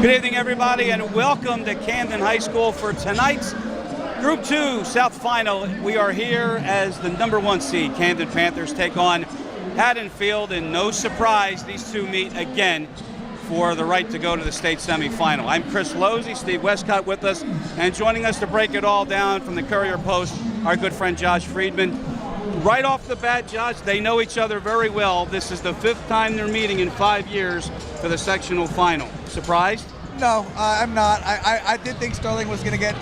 Good evening, everybody, and welcome to Camden High School for tonight's Group 2 South Final. We are here as the number 1 seed. Camden Panthers take on Haddonfield, and no surprise, these two meet again for the right to go to the state semifinal. I'm Chris Losey, Steve Westcott with us, and joining us to break it all down from the Courier Post, our good friend Josh Friedman. Right off the bat, Josh, they know each other very well. This is the 5th time they're meeting in 5 years for the sectional final. Surprised? No, I'm not. I did think Sterling was going to get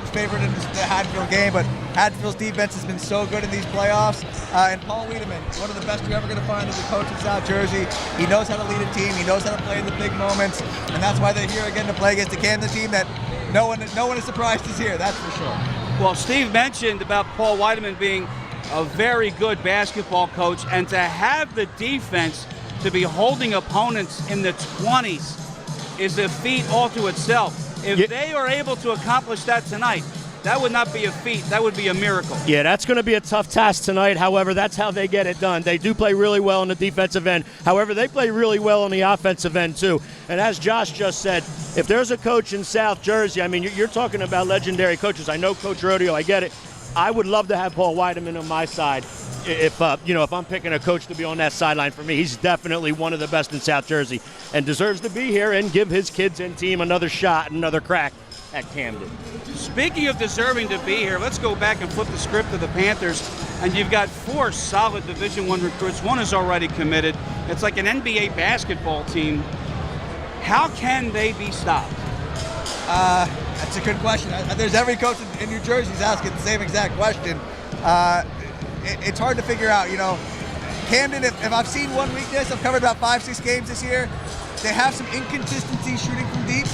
favored in the Haddonfield game, but Haddonfield's defense has been so good in these playoffs. And Paul Wiedemann, one of the best you're ever going to find as a coach in South Jersey. He knows how to lead a team. He knows how to play in the big moments, and that's why they're here again to play against the Camden team that no one is surprised is here. That's for sure. Well, Steve mentioned about Paul Wiedemann being a very good basketball coach, and to have the defense to be holding opponents in the 20s is a feat all to itself. If they are able to accomplish that tonight, that would not be a feat, that would be a miracle. Yeah, that's going to be a tough task tonight. However, that's how they get it done. They do play really well on the defensive end. However, they play really well on the offensive end too. And as Josh just said, if there's a coach in South Jersey, I mean, you're talking about legendary coaches. I know Coach Rodeo, I get it. I would love to have Paul Wiedemann on my side. If I'm picking a coach to be on that sideline for me, he's definitely one of the best in South Jersey and deserves to be here and give his kids and team another shot, another crack at Camden. Speaking of deserving to be here, let's go back and flip the script of the Panthers. And you've got 4 solid Division I recruits. One is already committed. It's like an NBA basketball team. How can they be stopped? That's a good question. There's every coach in New Jersey is asking the same exact question. It's hard to figure out, Camden, if I've seen one weakness, I've covered about 5-6 games this year. They have some inconsistency shooting from deep.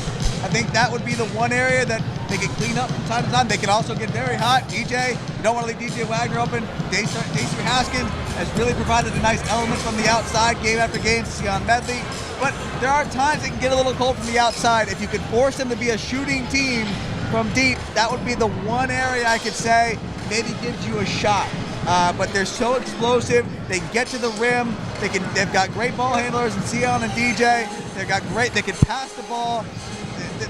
I think that would be the one area that they can clean up from time to time. They can also get very hot. DJ, you don't want to leave DJ Wagner open. Daisy Haskins has really provided a nice element from the outside game after game. Sion Medley. But there are times they can get a little cold from the outside. If you could force them to be a shooting team from deep, that would be the one area I could say maybe gives you a shot. But they're so explosive. They can get to the rim. They've got great ball handlers in Sion and DJ. They can pass the ball.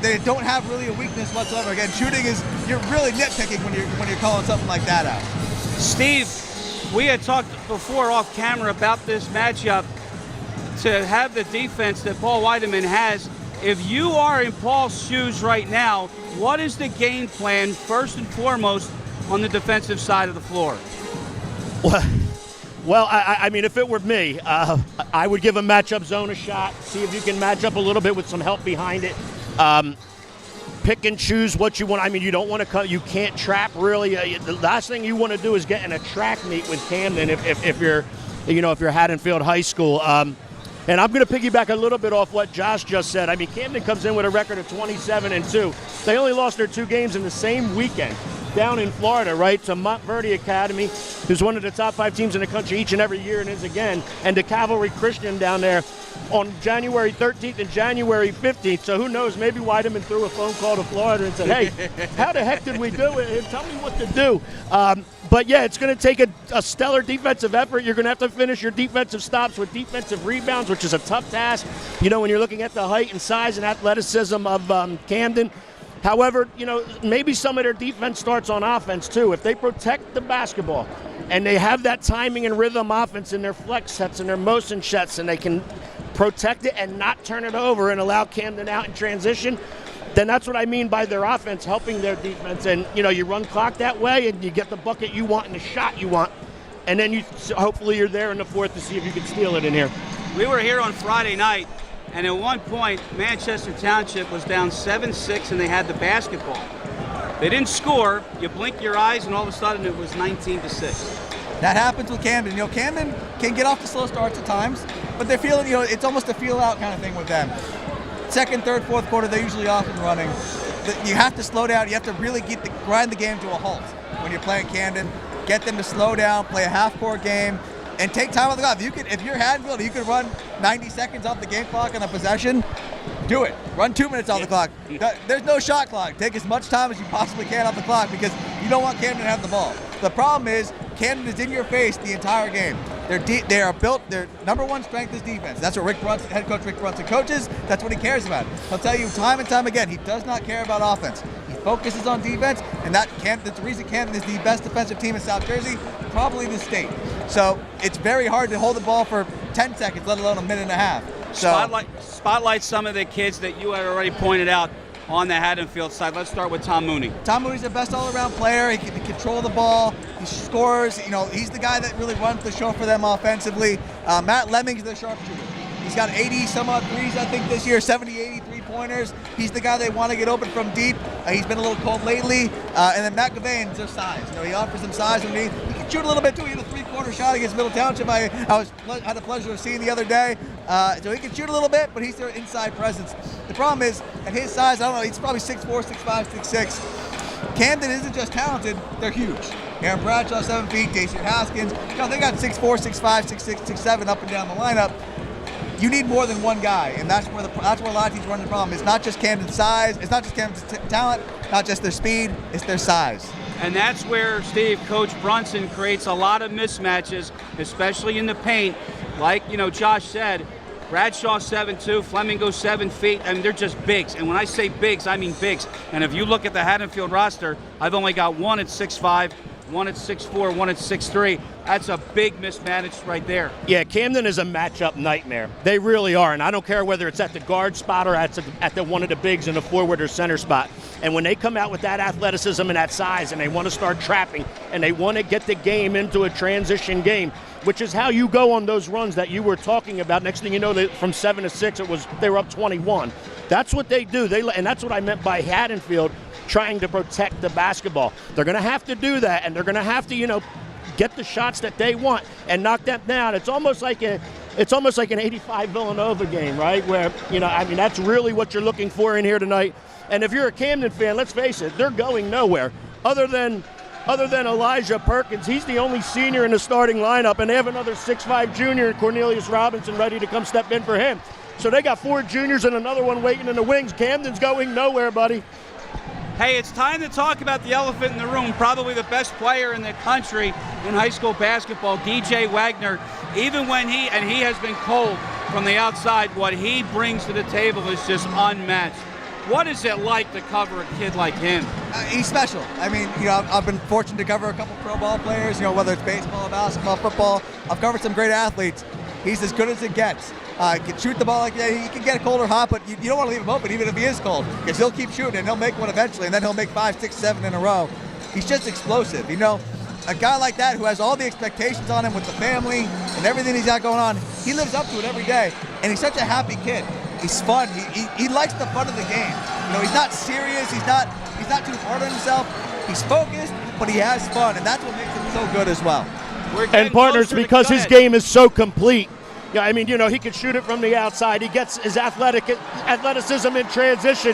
They don't have really a weakness whatsoever. Again, shooting is, you're really nitpicking when you're calling something like that out. Steve, we had talked before off camera about this matchup. To have the defense that Paul Wiedemann has, if you are in Paul's shoes right now, what is the game plan first and foremost on the defensive side of the floor? Well, I mean, if it were me, I would give a matchup zone a shot, see if you can match up a little bit with some help behind it. Pick and choose what you want. I mean, you don't want to cut. You can't trap really. The last thing you want to do is get in a track meet with Camden if you're Haddonfield High School. And I'm going to piggyback a little bit off what Josh just said. I mean, Camden comes in with a record of 27-2. They only lost their 2 games in the same weekend down in Florida, right, to Montverde Academy, who's one of the top 5 teams in the country each and every year and is again, and to Cavalry Christian down there on January 13th and January 15th. So who knows, maybe Wiedemann threw a phone call to Florida and said, hey, how the heck did we do it? Tell me what to do. But yeah, it's going to take a stellar defensive effort. You're going to have to finish your defensive stops with defensive rebounds, which is a tough task, when you're looking at the height and size and athleticism of Camden. However, maybe some of their defense starts on offense too. If they protect the basketball and they have that timing and rhythm offense in their flex sets and their motion sets, and they can protect it and not turn it over and allow Camden out in transition, then that's what I mean by their offense helping their defense. And, you run clock that way and you get the bucket you want and the shot you want. And then hopefully you're there in the 4th to see if you can steal it in here. We were here on Friday night, and at one point, Manchester Township was down 7-6 and they had the basketball. They didn't score. You blink your eyes and all of a sudden it was 19-6. That happens with Camden. Camden can get off the slow starts at times, but they're feeling, it's almost a feel-out kind of thing with them. 2nd, 3rd, 4th quarter, they're usually off and running. You have to slow down. You have to really grind the game to a halt when you're playing Camden. Get them to slow down, play a half-court game, and take time off the clock. If you're Haddonfield, you could run 90 seconds off the game clock on a possession. Do it. Run 2 minutes off the clock. There's no shot clock. Take as much time as you possibly can off the clock because you don't want Camden to have the ball. The problem is Camden is in your face the entire game. They are built. Their number one strength is defense. That's what head coach Rick Brunson coaches. That's what he cares about. He'll tell you time and time again, he does not care about offense. He focuses on defense, and that's the reason Camden is the best defensive team in South Jersey, probably the state. So it's very hard to hold the ball for 10 seconds, let alone a minute and a half. So Spotlight some of the kids that you had already pointed out on the Haddonfield side. Let's start with Tom Mooney. Tom Mooney's the best all-around player. He can control the ball. He scores. He's the guy that really runs the show for them offensively. Matt Lemming's their sharpshooter. He's got 80 some odd threes, I think, this year, 70, 80 three-pointers. He's the guy they want to get open from deep. He's been a little cold lately. And then Matt Gavain's their size. He offers them size and he can shoot a little bit too. He had a three-quarter shot against Middle Township. I had the pleasure of seeing the other day. So he can shoot a little bit, but he's their inside presence. The problem is, at his size, I don't know, he's probably 6'4", 6'5", 6'6". Camden isn't just talented, they're huge. Aaron Bradshaw, 7 feet, Dacian Haskins. They got 6'4", 6'5", 6'6", 6'7", up and down the lineup. You need more than one guy, and that's where a lot of teams run into the problem. It's not just Camden's size, it's not just Camden's talent, not just their speed, it's their size. And that's where, Steve, Coach Brunson creates a lot of mismatches, especially in the paint. Like, Josh said, Bradshaw 7'2", Fleming goes 7 feet. I mean, they're just bigs. And when I say bigs, I mean bigs. And if you look at the Haddonfield roster, I've only got one at 6'5", one at 6'4", one at 6'3". That's a big mismatch right there. Yeah, Camden is a matchup nightmare. They really are, and I don't care whether it's at the guard spot or at the one of the bigs in the forward or center spot. And when they come out with that athleticism and that size, and they want to start trapping, and they want to get the game into a transition game, which is how you go on those runs that you were talking about. Next thing you know, from 7 to 6, they were up 21. That's what they do. And that's what I meant by Haddonfield trying to protect the basketball. They're going to have to do that, and they're going to have to, get the shots that they want and knock them down. It's almost like an 85 Villanova game, right? Where, that's really what you're looking for in here tonight. And if you're a Camden fan, let's face it, they're going nowhere. Other than Elijah Perkins, he's the only senior in the starting lineup, and they have another 6'5 junior, Cornelius Robinson, ready to come step in for him. So they got 4 juniors and another one waiting in the wings. Camden's going nowhere, buddy. Hey, it's time to talk about the elephant in the room, probably the best player in the country in high school basketball, DJ Wagner. Even when he has been cold from the outside, what he brings to the table is just unmatched. What is it like to cover a kid like him? He's special. I mean, I've been fortunate to cover a couple pro ball players, whether it's baseball, basketball, football. I've covered some great athletes. He's as good as it gets. He can shoot the ball like that. He can get cold or hot, but you don't want to leave him open even if he is cold, because he'll keep shooting and he'll make one eventually, and then he'll make 5, 6, 7 in a row. He's just explosive. A guy like that who has all the expectations on him with the family and everything he's got going on, he lives up to it every day, and he's such a happy kid. He's fun. He likes the fun of the game. He's not serious. He's not too hard on himself. He's focused, but he has fun, and that's what makes him so good as well. And partners, because his game is so complete. Yeah, I mean, he can shoot it from the outside. He gets his athleticism in transition.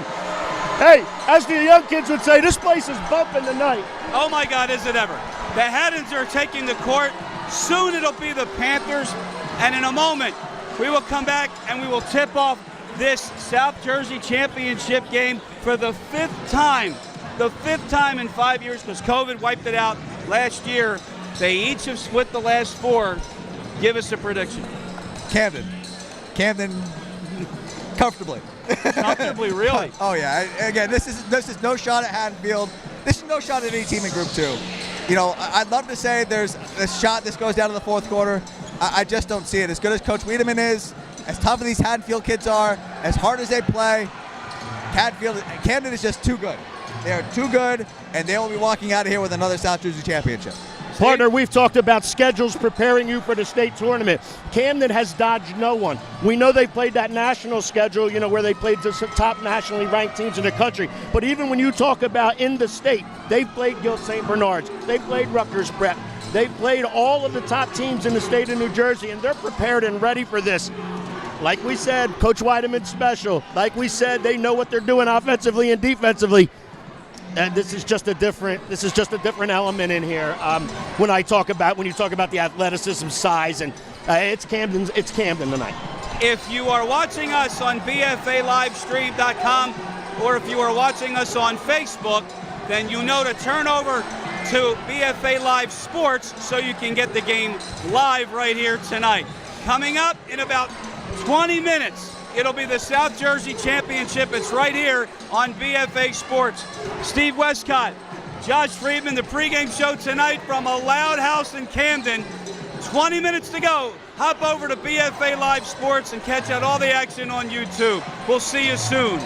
Hey, as the young kids would say, this place is bumping tonight. Oh my God, is it ever? The Haddons are taking the court. Soon it'll be the Panthers. And in a moment, we will come back and we will tip off this South Jersey championship game for the 5th time. The 5th time in 5 years, because COVID wiped it out last year. They each have split the last 4. Give us a prediction. Camden, comfortably. Comfortably, really? Oh yeah. Again, this is no shot at Haddonfield. This is no shot at any team in Group 2. I'd love to say there's a shot this goes down to the 4th quarter. I just don't see it. As good as Coach Wiedemann is, as tough as these Haddonfield kids are, as hard as they play, Camden is just too good. They are too good, and they will be walking out of here with another South Jersey championship. Partner, we've talked about schedules preparing you for the state tournament. Camden has dodged no one. We know they played that national schedule, where they played the top nationally ranked teams in the country. But even when you talk about in the state, they've played Gill St. Bernard's, they played Rutgers Prep, they've played all of the top teams in the state of New Jersey, and they're prepared and ready for this. Like we said, Coach Wiedemann's special. Like we said, they know what they're doing offensively and defensively. And this is just a different element in here. When you talk about the athleticism, size, and it's Camden tonight. If you are watching us on BFALivestream.com, or if you are watching us on Facebook, then you know to turn over to BFA Live Sports so you can get the game live right here tonight. Coming up in about 20 minutes, it'll be the South Jersey Championship. It's right here on BFA Sports. Steve Westcott, Josh Friedman, the pregame show tonight from a loud house in Camden. 20 minutes to go. Hop over to BFA Live Sports and catch out all the action on YouTube. We'll see you soon.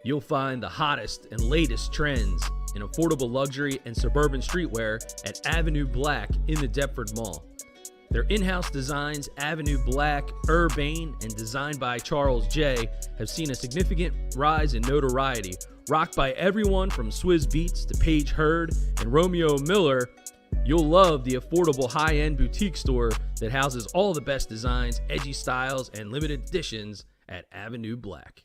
You'll find the hottest and latest trends in affordable luxury and suburban streetwear at Avenue Black in the Deptford Mall. Their in-house designs, Avenue Black, Urbane, and designed by Charles J., have seen a significant rise in notoriety, rocked by everyone from Swizz Beatz to Paige Hurd and Romeo Miller. You'll love the affordable high-end boutique store that houses all the best designs, edgy styles, and limited editions at Avenue Black.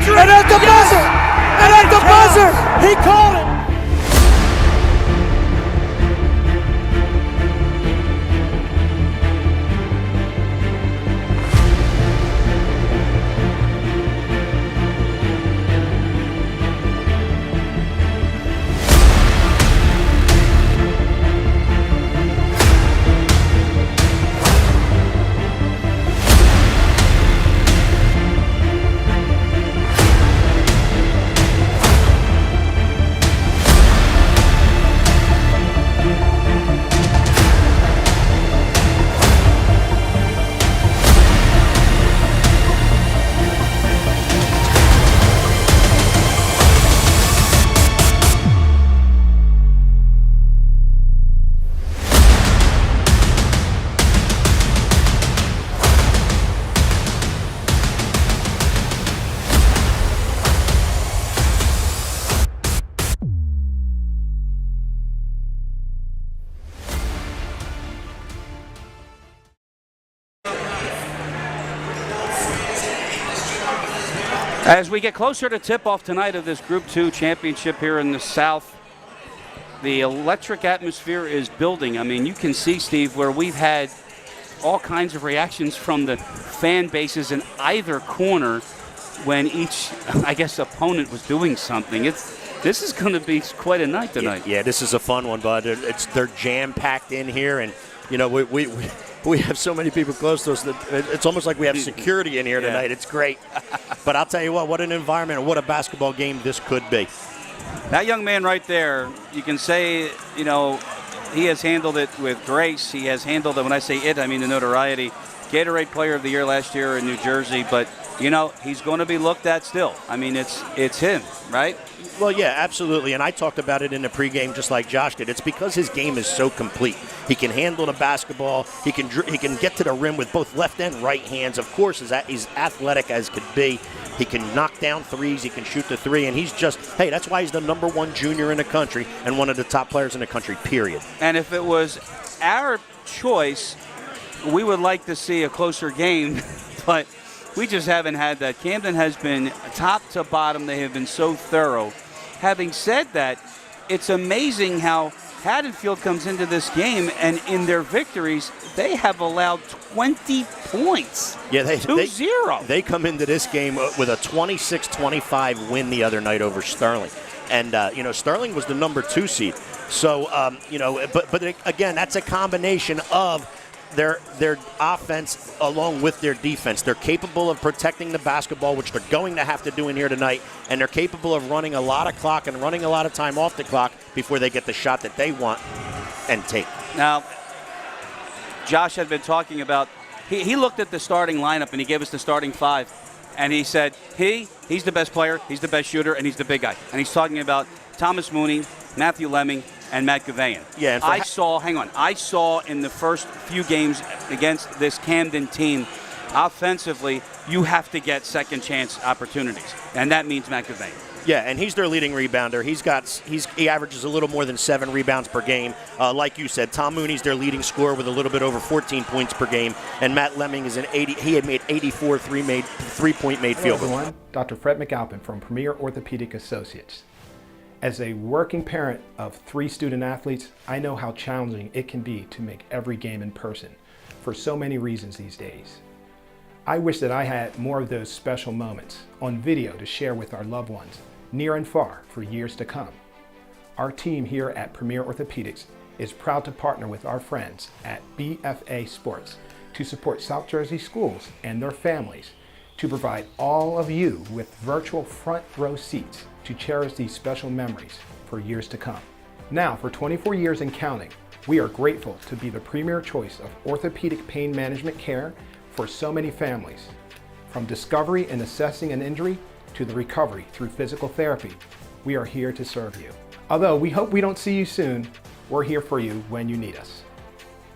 And at the buzzer! And at the buzzer! He called it! As we get closer to tip-off tonight of this Group 2 championship here in the South, the electric atmosphere is building. I mean, you can see, Steve, where we've had all kinds of reactions from the fan bases in either corner when each, I guess, opponent was doing something. This is going to be quite a night tonight. Yeah, this is a fun one, bud. They're jam-packed in here, and, you know, we have so many people close to us that it's almost like we have security in here tonight. It's great. But I'll tell you what an environment and what a basketball game this could be. That young man right there, you can say, you know, he has handled it with grace. He has handled it, when I say it, I mean the notoriety. Gatorade Player of the Year last year in New Jersey, but, you know, he's going to be looked at still. I mean, it's him, right? Well, yeah, absolutely, and I talked about it in the pregame just like Josh did. It's because his game is so complete. He can handle the basketball. He can get to the rim with both left and right hands. Of course, he's athletic as could be. He can knock down threes. He can shoot the three, and he's just, hey, that's why he's the #1 junior in the country and one of the top players in the country, period. And if it was our choice, we would like to see a closer game, but we just haven't had that. Camden has been top to bottom. They have been so thorough. Having said that, it's amazing how Haddonfield comes into this game, and in their victories, they have allowed 20 points. Yeah, 2-0. They come into this game with a 26-25 win the other night over Sterling. And, you know, Sterling was the #2 seed. So, you know, but again, that's a combination of their offense along with their defense. They're capable of protecting the basketball, which they're going to have to do in here tonight, and they're capable of running a lot of clock and running a lot of time off the clock before they get the shot that they want and take. Now, Josh had been talking about, he looked at the starting lineup and he gave us the starting five, and he said he's the best player, he's the best shooter, and he's the big guy. And he's talking about Thomas Mooney, Matthew Lemming, and Matt Gavayan. Yeah, I saw in the first few games against this Camden team, offensively, you have to get second chance opportunities, and that means Matt Gavayan. Yeah, and he's their leading rebounder. He averages a little more than 7 rebounds per game. Like you said, Tom Mooney's their leading scorer with a little bit over 14 points per game, and Matt Lemming is he had made 84 three-point made field goals. Hello everyone, Dr. Fred McAlpin from Premier Orthopedic Associates. As a working parent of 3 student athletes, I know how challenging it can be to make every game in person for so many reasons these days. I wish that I had more of those special moments on video to share with our loved ones, near and far, for years to come. Our team here at Premier Orthopedics is proud to partner with our friends at BFA Sports to support South Jersey schools and their families, to provide all of you with virtual front row seats to cherish these special memories for years to come. Now, for 24 years and counting, we are grateful to be the premier choice of orthopedic pain management care for so many families. From discovery and assessing an injury to the recovery through physical therapy, we are here to serve you. Although we hope we don't see you soon, we're here for you when you need us.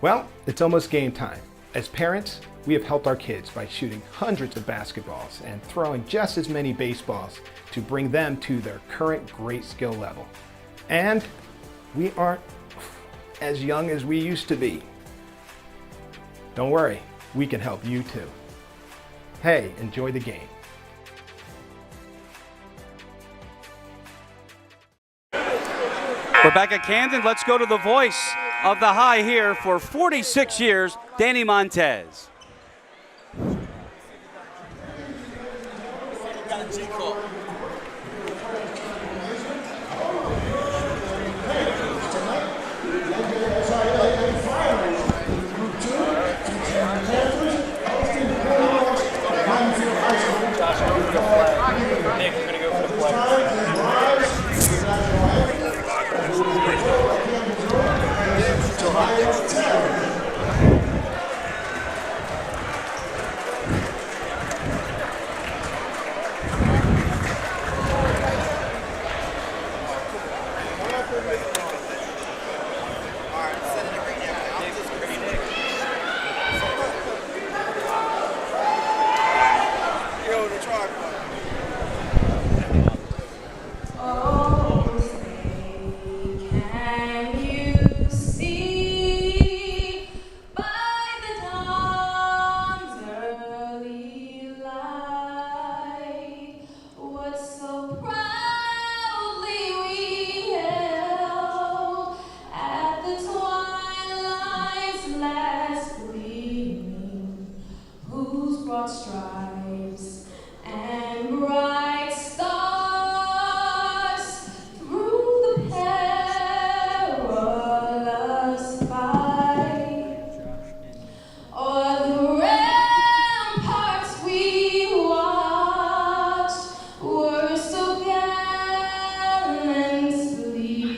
Well, it's almost game time. As parents, we have helped our kids by shooting hundreds of basketballs and throwing just as many baseballs to bring them to their current great skill level. And we aren't as young as we used to be. Don't worry, we can help you too. Hey, enjoy the game. We're back at Camden. Let's go to the voice of the high here for 46 years, Danny Montez. Stripes and bright stars through the perilous fight, o'er the ramparts we watched were so gallantly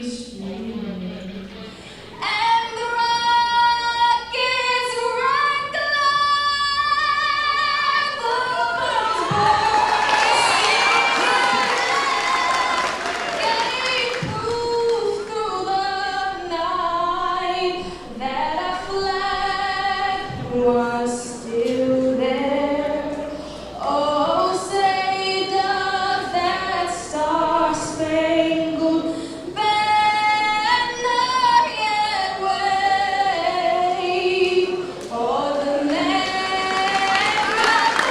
streaming, and the rockets was still there. Oh, say does that star-spangled banner yet wave o'er the land of the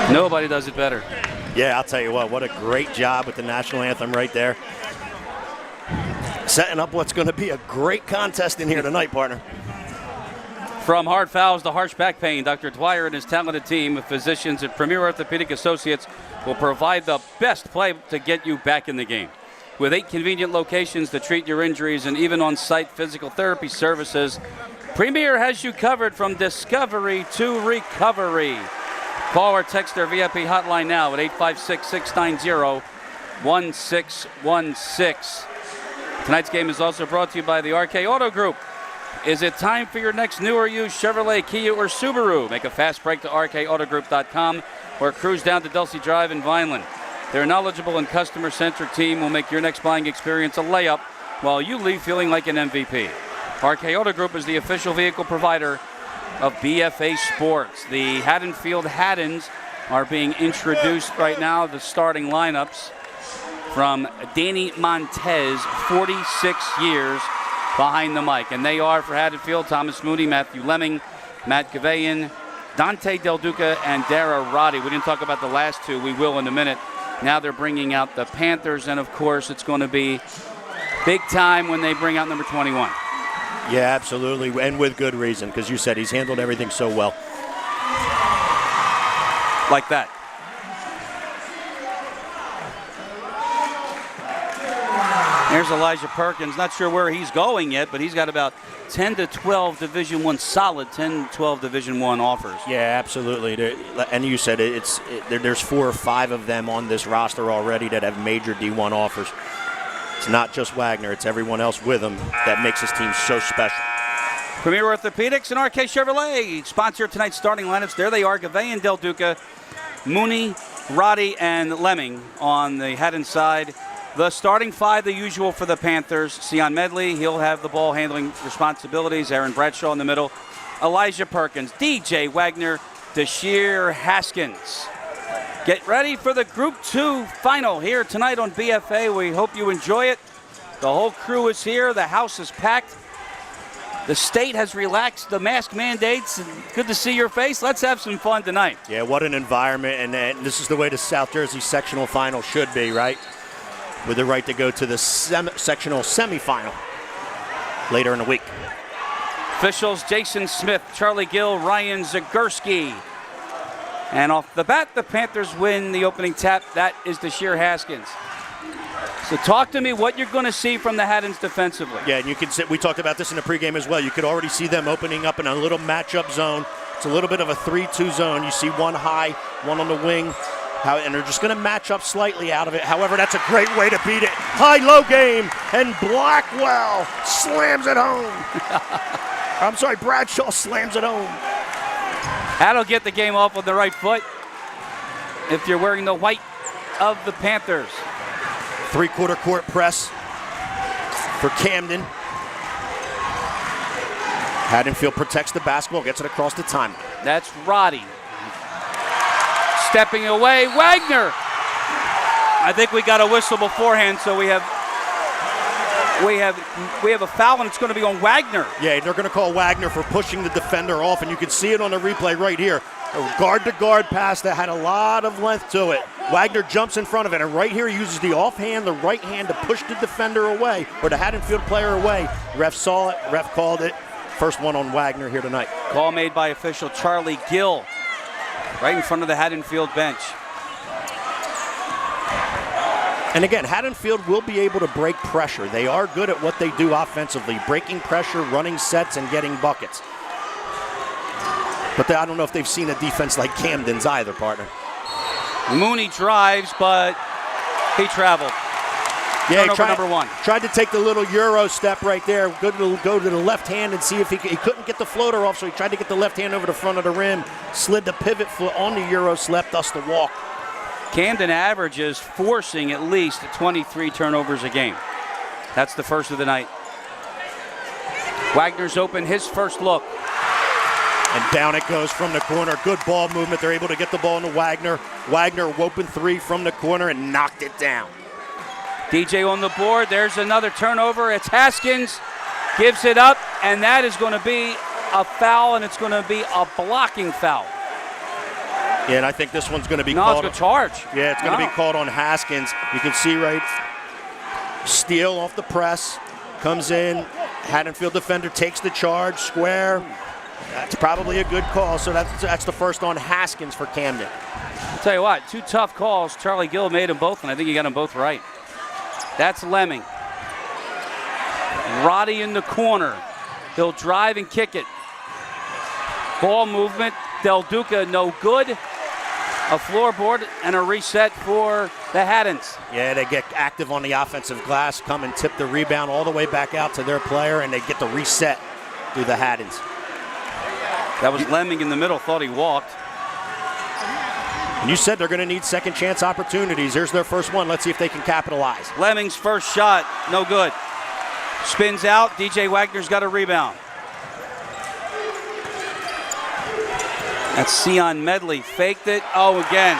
Nobody does it better. Yeah, I'll tell you what a great job with the national anthem right there. Setting up what's going to be a great contest in here tonight, partner. From hard fouls to harsh back pain, Dr. Dwyer and his talented team of physicians at Premier Orthopedic Associates will provide the best play to get you back in the game. With 8 convenient locations to treat your injuries and even on-site physical therapy services, Premier has you covered from discovery to recovery. Call or text their VIP hotline now at 856-690-1616. Tonight's game is also brought to you by the RK Auto Group. Is it time for your next new or used Chevrolet, Kia, or Subaru? Make a fast break to rkautogroup.com or cruise down to Dulcie Drive in Vineland. Their knowledgeable and customer-centric team will make your next buying experience a layup while you leave feeling like an MVP. RK Auto Group is the official vehicle provider of BFA Sports. The Haddonfield Haddons are being introduced right now, the starting lineups from Danny Montez, 46 years, behind the mic. And they are for Haddonfield, Thomas Mooney, Matthew Lemming, Matt Gavayan, Dante Del Duca, and Dara Roddy. We didn't talk about the last two. We will in a minute. Now they're bringing out the Panthers, and of course it's going to be big time when they bring out number 21. Yeah, absolutely, and with good reason, because you said he's handled everything so well. Like that. Here's Elijah Perkins. Not sure where he's going yet, but he's got about 10 to 12 Division I solid 10 12 Division I offers. Yeah, absolutely. And you said there's 4 or 5 of them on this roster already that have major D1 offers. It's not just Wagner, it's everyone else with him that makes this team so special. Premier Orthopedics and RK Chevrolet sponsor tonight's starting lineups. There they are, Gavayan, Del Duca, Mooney, Roddy, and Lemming on the Haddon side. The starting 5, the usual for the Panthers. Sion Medley, he'll have the ball handling responsibilities. Aaron Bradshaw in the middle. Elijah Perkins, DJ Wagner, Deshir Haskins. Get ready for the Group 2 final here tonight on BFA. We hope you enjoy it. The whole crew is here. The house is packed. The state has relaxed the mask mandates. Good to see your face. Let's have some fun tonight. Yeah, what an environment. And this is the way the South Jersey sectional final should be, right? With the right to go to the sectional semifinal later in the week. Officials Jason Smith, Charlie Gill, Ryan Zagurski. And off the bat, the Panthers win the opening tap. That is Deshir Haskins. So talk to me what you're going to see from the Haddons defensively. Yeah, and you can see, we talked about this in the pregame as well. You could already see them opening up in a little matchup zone. It's a little bit of a 3-2 zone. You see one high, one on the wing. And they're just going to match up slightly out of it. However, that's a great way to beat it. High-low game, and Blackwell slams it home. I'm sorry, Bradshaw slams it home. That'll get the game off on the right foot if you're wearing the white of the Panthers. 3/4 court press for Camden. Haddonfield protects the basketball, gets it across the timeline. That's Roddy. Stepping away, Wagner. I think we got a whistle beforehand, so we have a foul, and it's going to be on Wagner. Yeah, they're going to call Wagner for pushing the defender off, and you can see it on the replay right here. A guard-to-guard pass that had a lot of length to it. Wagner jumps in front of it, and right here he uses the offhand, the right hand to push the defender away, or the Haddonfield player away. Ref saw it, ref called it. First one on Wagner here tonight. Call made by official Charlie Gill, right in front of the Haddonfield bench. And again, Haddonfield will be able to break pressure. They are good at what they do offensively, breaking pressure, running sets, and getting buckets. But I don't know if they've seen a defense like Camden's either, partner. Mooney drives, but he traveled. Yeah, Turnover number 1. Tried to take the little Euro step right there, go to the left hand and see if he couldn't get the floater off, so he tried to get the left hand over the front of the rim, slid the pivot foot on the Euro, slept us the walk. Camden averages forcing at least 23 turnovers a game. That's the first of the night. Wagner's open, his first look. And down it goes from the corner. Good ball movement. They're able to get the ball into Wagner. Wagner open 3 from the corner and knocked it down. DJ on the board. There's another turnover. It's Haskins. Gives it up, and that is going to be a foul, and it's going to be a blocking foul. Yeah, and I think this one's going to be called. No, it's a charge. Yeah, it's going to be called on Haskins. You can see right, steal off the press, comes in. Haddonfield defender takes the charge, square. That's probably a good call, so that's the first on Haskins for Camden. I'll tell you what, 2 tough calls. Charlie Gill made them both, and I think he got them both right. That's Lemming. Roddy in the corner. He'll drive and kick it. Ball movement. Del Duca no good. A floorboard and a reset for the Haddons. Yeah, they get active on the offensive glass, come and tip the rebound all the way back out to their player, and they get the reset through the Haddons. That was Lemming in the middle, thought he walked. And you said they're going to need second chance opportunities. Here's their first one. Let's see if they can capitalize. Lemming's first shot, no good. Spins out, DJ Wagner's got a rebound. That's Sion Medley, faked it. Oh, again.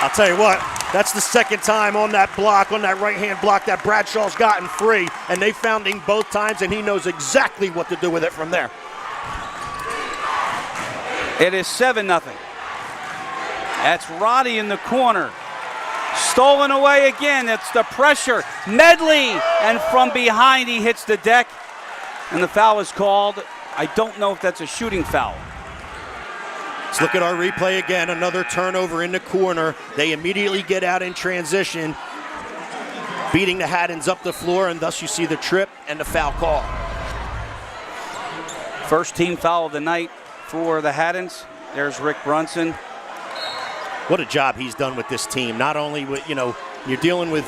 I'll tell you what, That's the second time on that block, on that right-hand block, that Bradshaw's gotten free, and they found him both times, and he knows exactly what to do with it from there. It is 7-0. That's Roddy in the corner. Stolen away again. It's the pressure. Medley, and from behind he hits the deck, and the foul is called. I don't know if that's a shooting foul. Let's look at our replay again. Another turnover in the corner. They immediately get out in transition, beating the Haddons up the floor, and thus you see the trip and the foul call. First team foul of the night for the Haddons. There's Rick Brunson. What a job he's done with this team. Not only with, you're dealing with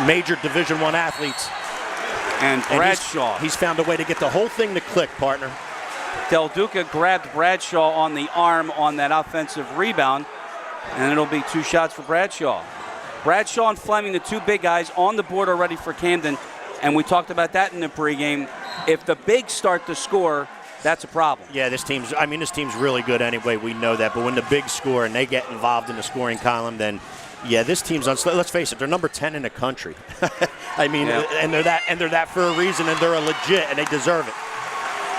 major Division I athletes. And Bradshaw. He's found a way to get the whole thing to click, partner. Del Duca grabbed Bradshaw on the arm on that offensive rebound, and it'll be 2 shots for Bradshaw. Bradshaw and Fleming, the 2 big guys, on the board already for Camden, and we talked about that in the pregame. If the bigs start to score, that's a problem. Yeah, this team's really good anyway. We know that, but when the bigs score and they get involved in the scoring column, then yeah, this team's let's face it, they're number 10 in the country. And they're that for a reason, and they're a legit, and they deserve it.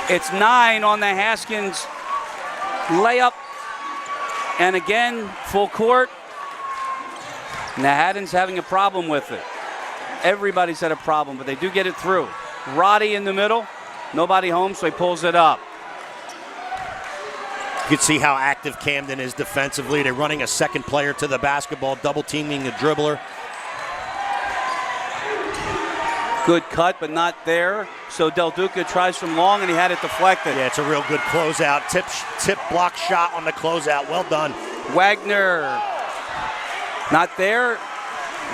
It's 9 on the Haskins layup. And again, full court. And the Haddon's having a problem with it. Everybody's had a problem, but they do get it through. Roddy in the middle. Nobody home, so he pulls it up. You can see how active Camden is defensively. They're running a second player to the basketball, double-teaming the dribbler. Good cut, but not there. So Del Duca tries from long, and he had it deflected. Yeah, it's a real good closeout. Tip block shot on the closeout. Well done. Wagner, not there.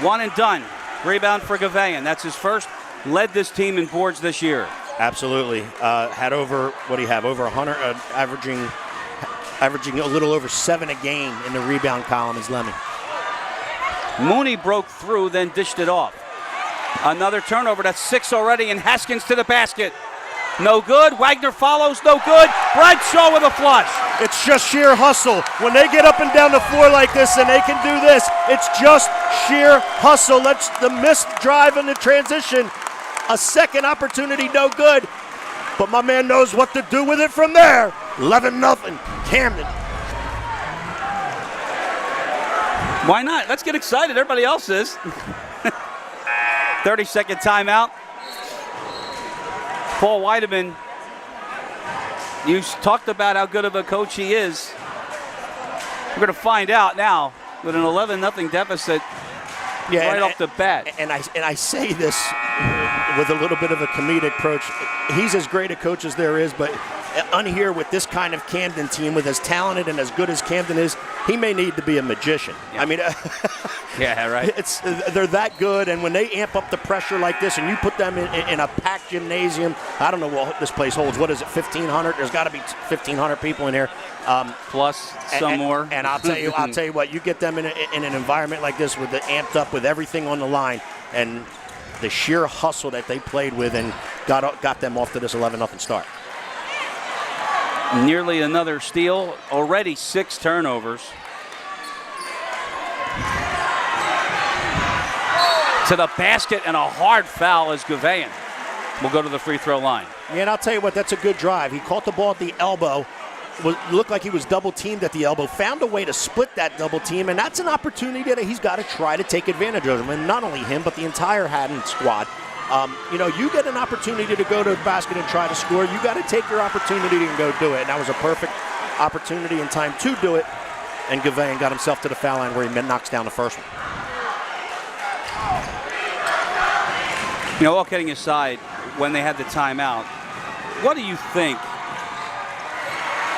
One and done. Rebound for Gavayan. That's his first. Led this team in boards this year. Absolutely. Had over, what do you have, over 100, averaging a little over 7 a game in the rebound column is Lemon. Mooney broke through, then dished it off. Another turnover. That's 6 already, and Haskins to the basket. No good. Wagner follows. No good. Bradshaw with a flush. It's just sheer hustle. When they get up and down the floor like this and they can do this, it's just sheer hustle. That's the missed drive in the transition. A second opportunity, no good. But my man knows what to do with it from there. 11-0, Camden. Why not? Let's get excited. Everybody else is. 30-second timeout. Paul Weideman, you talked about how good of a coach he is. We're going to find out now with an 11-0 deficit right off the bat. And I say this with a little bit of a comedic approach. He's as great a coach as there is, but here with this kind of Camden team, with as talented and as good as Camden is, he may need to be a magician. Yeah. I mean, yeah, right. They're that good, and when they amp up the pressure like this, and you put them in a packed gymnasium, I don't know what this place holds. What is it, 1,500? There's got to be 1,500 people in here, plus some more. And I'll tell you what, you get them in an environment like this with the amped up with everything on the line, and the sheer hustle that they played with, and got them off to this 11-0 start. Nearly another steal. Already 6 turnovers. To the basket, and a hard foul as Gavayan will go to the free throw line. Yeah, and I'll tell you what, that's a good drive. He caught the ball at the elbow. Looked like he was double teamed at the elbow. Found a way to split that double team, and that's an opportunity that he's got to try to take advantage of. And not only him, but the entire Haddon squad. You get an opportunity to go to the basket and try to score. You got to take your opportunity and go do it. And that was a perfect opportunity and time to do it. And Gavayan got himself to the foul line where he knocks down the first one. All kidding aside, when they had the timeout, what do you think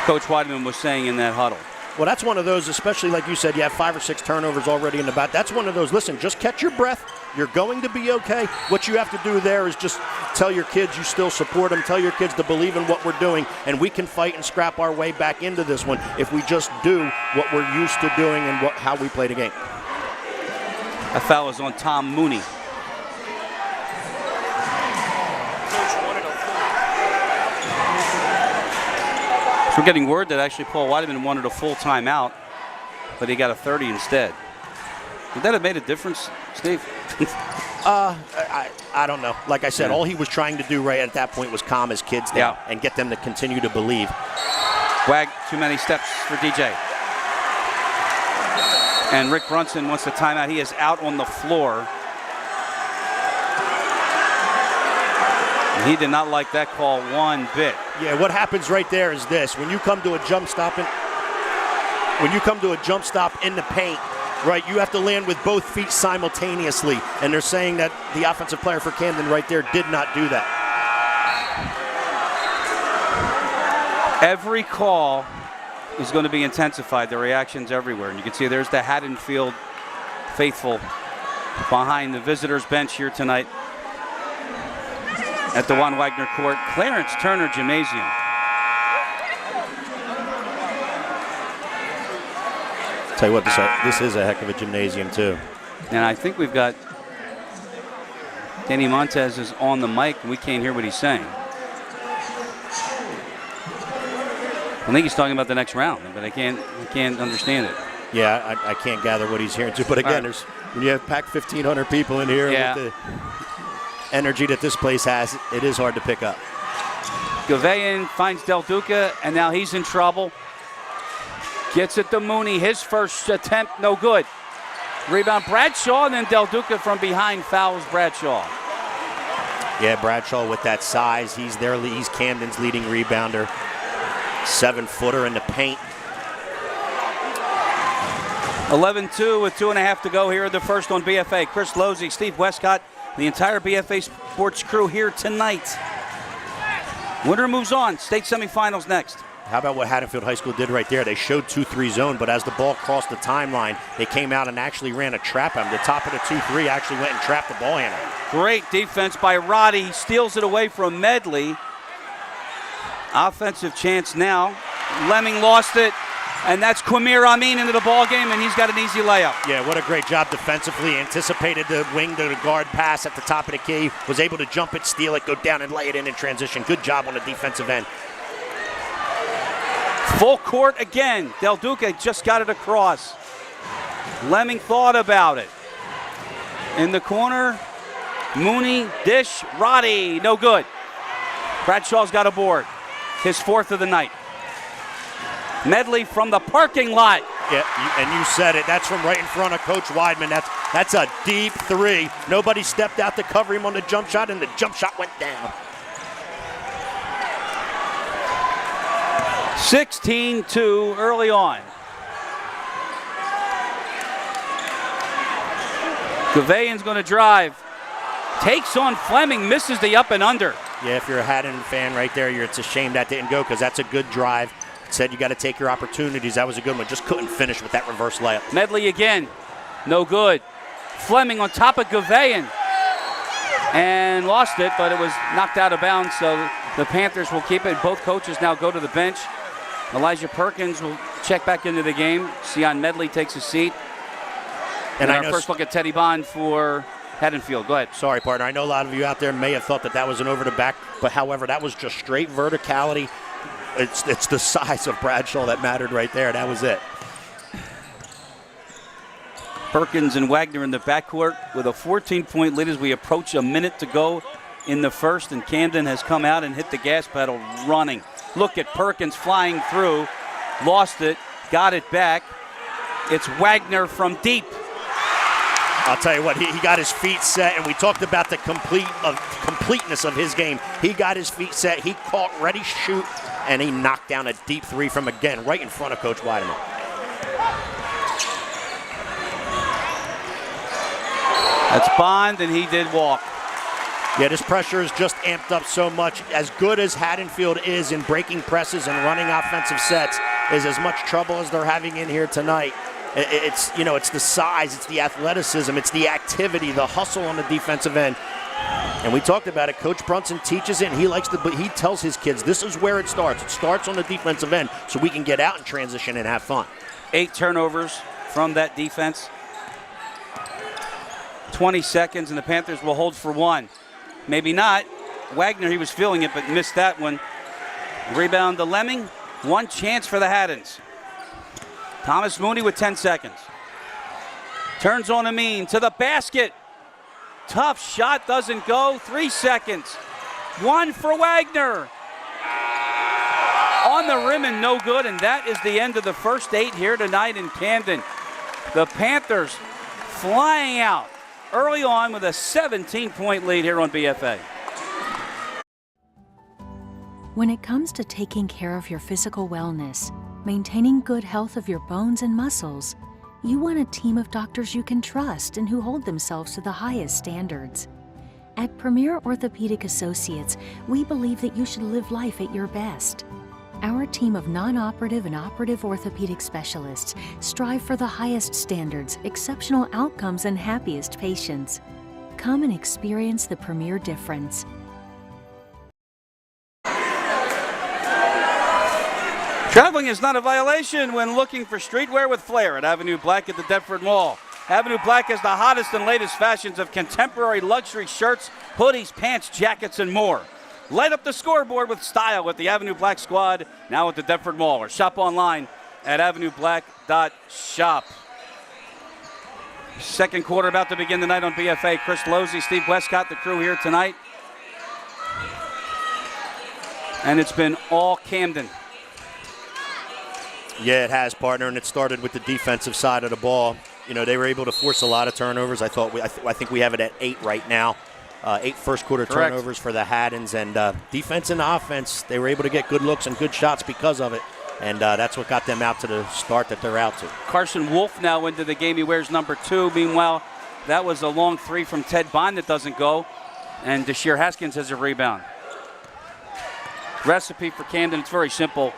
Coach Weideman was saying in that huddle? Well, that's one of those, especially like you said, you have 5 or 6 turnovers already in the bat. That's one of those, listen, just catch your breath. You're going to be okay. What you have to do there is just tell your kids you still support them. Tell your kids to believe in what we're doing, and we can fight and scrap our way back into this one if we just do what we're used to doing and how we play the game. That foul is on Tom Mooney. So we're getting word that actually Paul Weideman wanted a full timeout, but he got a 30 instead. Would that have made a difference, Steve? I don't know. Like I said, all he was trying to do right at that point was calm his kids down and get them to continue to believe. Too many steps for DJ. And Rick Brunson wants the timeout. He is out on the floor. And he did not like that call one bit. Yeah, what happens right there is this. When you come to a jump stop in the paint, right, you have to land with both feet simultaneously. And they're saying that the offensive player for Camden right there did not do that. Every call is going to be intensified. The reactions everywhere. And you can see there's the Haddonfield faithful behind the visitors' bench here tonight at the Juan Wagner Court, Clarence Turner Gymnasium. Tell you what, this is a heck of a gymnasium too. And I think we've got Danny Montez is on the mic and we can't hear what he's saying. I think he's talking about the next round, but I can't understand it. Yeah, I can't gather what he's hearing too. But again, when you have packed 1,500 people in here with the energy that this place has, it is hard to pick up. Gavayan finds Del Duca, and now he's in trouble. Gets it to Mooney. His first attempt, no good. Rebound Bradshaw, and then Del Duca from behind fouls Bradshaw. Yeah, Bradshaw with that size. He's Camden's leading rebounder. 7-footer in the paint. 11-2 with 2.5 to go here in the first on BFA. Chris Losey, Steve Westcott, the entire BFA Sports crew here tonight. Winner moves on. State semifinals next. How about what Haddonfield High School did right there? They showed 2-3 zone, but as the ball crossed the timeline, they came out and actually ran a trap on him. The top of the 2-3 actually went and trapped the ball handler. Great defense by Roddy. He steals it away from Medley. Offensive chance now. Lemming lost it, and that's Quamir Amin into the ball game, and he's got an easy layup. Yeah, what a great job defensively. Anticipated the wing to the guard pass at the top of the key. Was able to jump it, steal it, go down and lay it in transition. Good job on the defensive end. Full court again. Del Duca just got it across. Lemming thought about it. In the corner, Mooney, dish, Roddy, no good. Bradshaw's got a board. His fourth of the night. Medley from the parking lot. Yeah, and you said it. That's from right in front of Coach Weidman. That's a deep three. Nobody stepped out to cover him on the jump shot, and the jump shot went down. 16-2 early on. Gavayan's going to drive. Takes on Fleming, misses the up and under. Yeah, if you're a Haddon fan right there, it's a shame that didn't go because that's a good drive. Said you got to take your opportunities. That was a good one. Just couldn't finish with that reverse layup. Medley again. No good. Fleming on top of Gavayan. And lost it, but it was knocked out of bounds, so the Panthers will keep it. Both coaches now go to the bench. Elijah Perkins will check back into the game. Sion Medley takes a seat. And our first look at Teddy Bond for Haddonfield. Go ahead. Sorry, partner. I know a lot of you out there may have thought that was an over the back, but however, that was just straight verticality. It's the size of Bradshaw that mattered right there. That was it. Perkins and Wagner in the backcourt with a 14-point lead as we approach a minute to go in the first, and Camden has come out and hit the gas pedal running. Look at Perkins flying through. Lost it. Got it back. It's Wagner from deep. I'll tell you what, he got his feet set, and we talked about the completeness of his game. He got his feet set, he caught, ready, shoot, and he knocked down a deep three from, again, right in front of Coach Weideman. That's Bond, and he did walk. Yeah, this pressure is just amped up so much. As good as Haddonfield is in breaking presses and running offensive sets, is as much trouble as they're having in here tonight. It's the size, it's the athleticism, it's the activity, the hustle on the defensive end. And we talked about it. Coach Brunson teaches it, and he tells his kids, this is where it starts. It starts on the defensive end so we can get out and transition and have fun. 8 turnovers from that defense. 20 seconds, and the Panthers will hold for one. Maybe not. Wagner, he was feeling it, but missed that one. Rebound to Lemming. One chance for the Haddons. Thomas Mooney with 10 seconds. Turns on Amin to the basket. Tough shot, doesn't go. 3 seconds. One for Wagner. On the rim and no good, and that is the end of the first 8 here tonight in Camden. The Panthers flying out early on with a 17-point lead here on BFA. When it comes to taking care of your physical wellness, maintaining good health of your bones and muscles, you want a team of doctors you can trust and who hold themselves to the highest standards. At Premier Orthopedic Associates, we believe that you should live life at your best. Our team of non-operative and operative orthopedic specialists strive for the highest standards, exceptional outcomes, and happiest patients. Come and experience the Premier difference. Traveling is not a violation when looking for streetwear with flair at Avenue Black at the Deptford Mall. Avenue Black has the hottest and latest fashions of contemporary luxury shirts, hoodies, pants, jackets, and more. Light up the scoreboard with style with the Avenue Black squad, now at the Deptford Mall, or shop online at avenueblack.shop. Second quarter about to begin tonight on BFA. Chris Losey, Steve Westcott, the crew here tonight. And it's been all Camden. Yeah, it has, partner, and it started with the defensive side of the ball. You know, they were able to force a lot of turnovers. I think we have it at 8 right now. 8 first-quarter turnovers for the Haddons, and defense and offense, they were able to get good looks and good shots because of it, and that's what got them out to the start that they're out to. Carson Wolf now into the game. He wears number 2. Meanwhile, that was a long 3 from Ted Bond that doesn't go, and Deshir Haskins has a rebound. Recipe for Camden, it's very simple.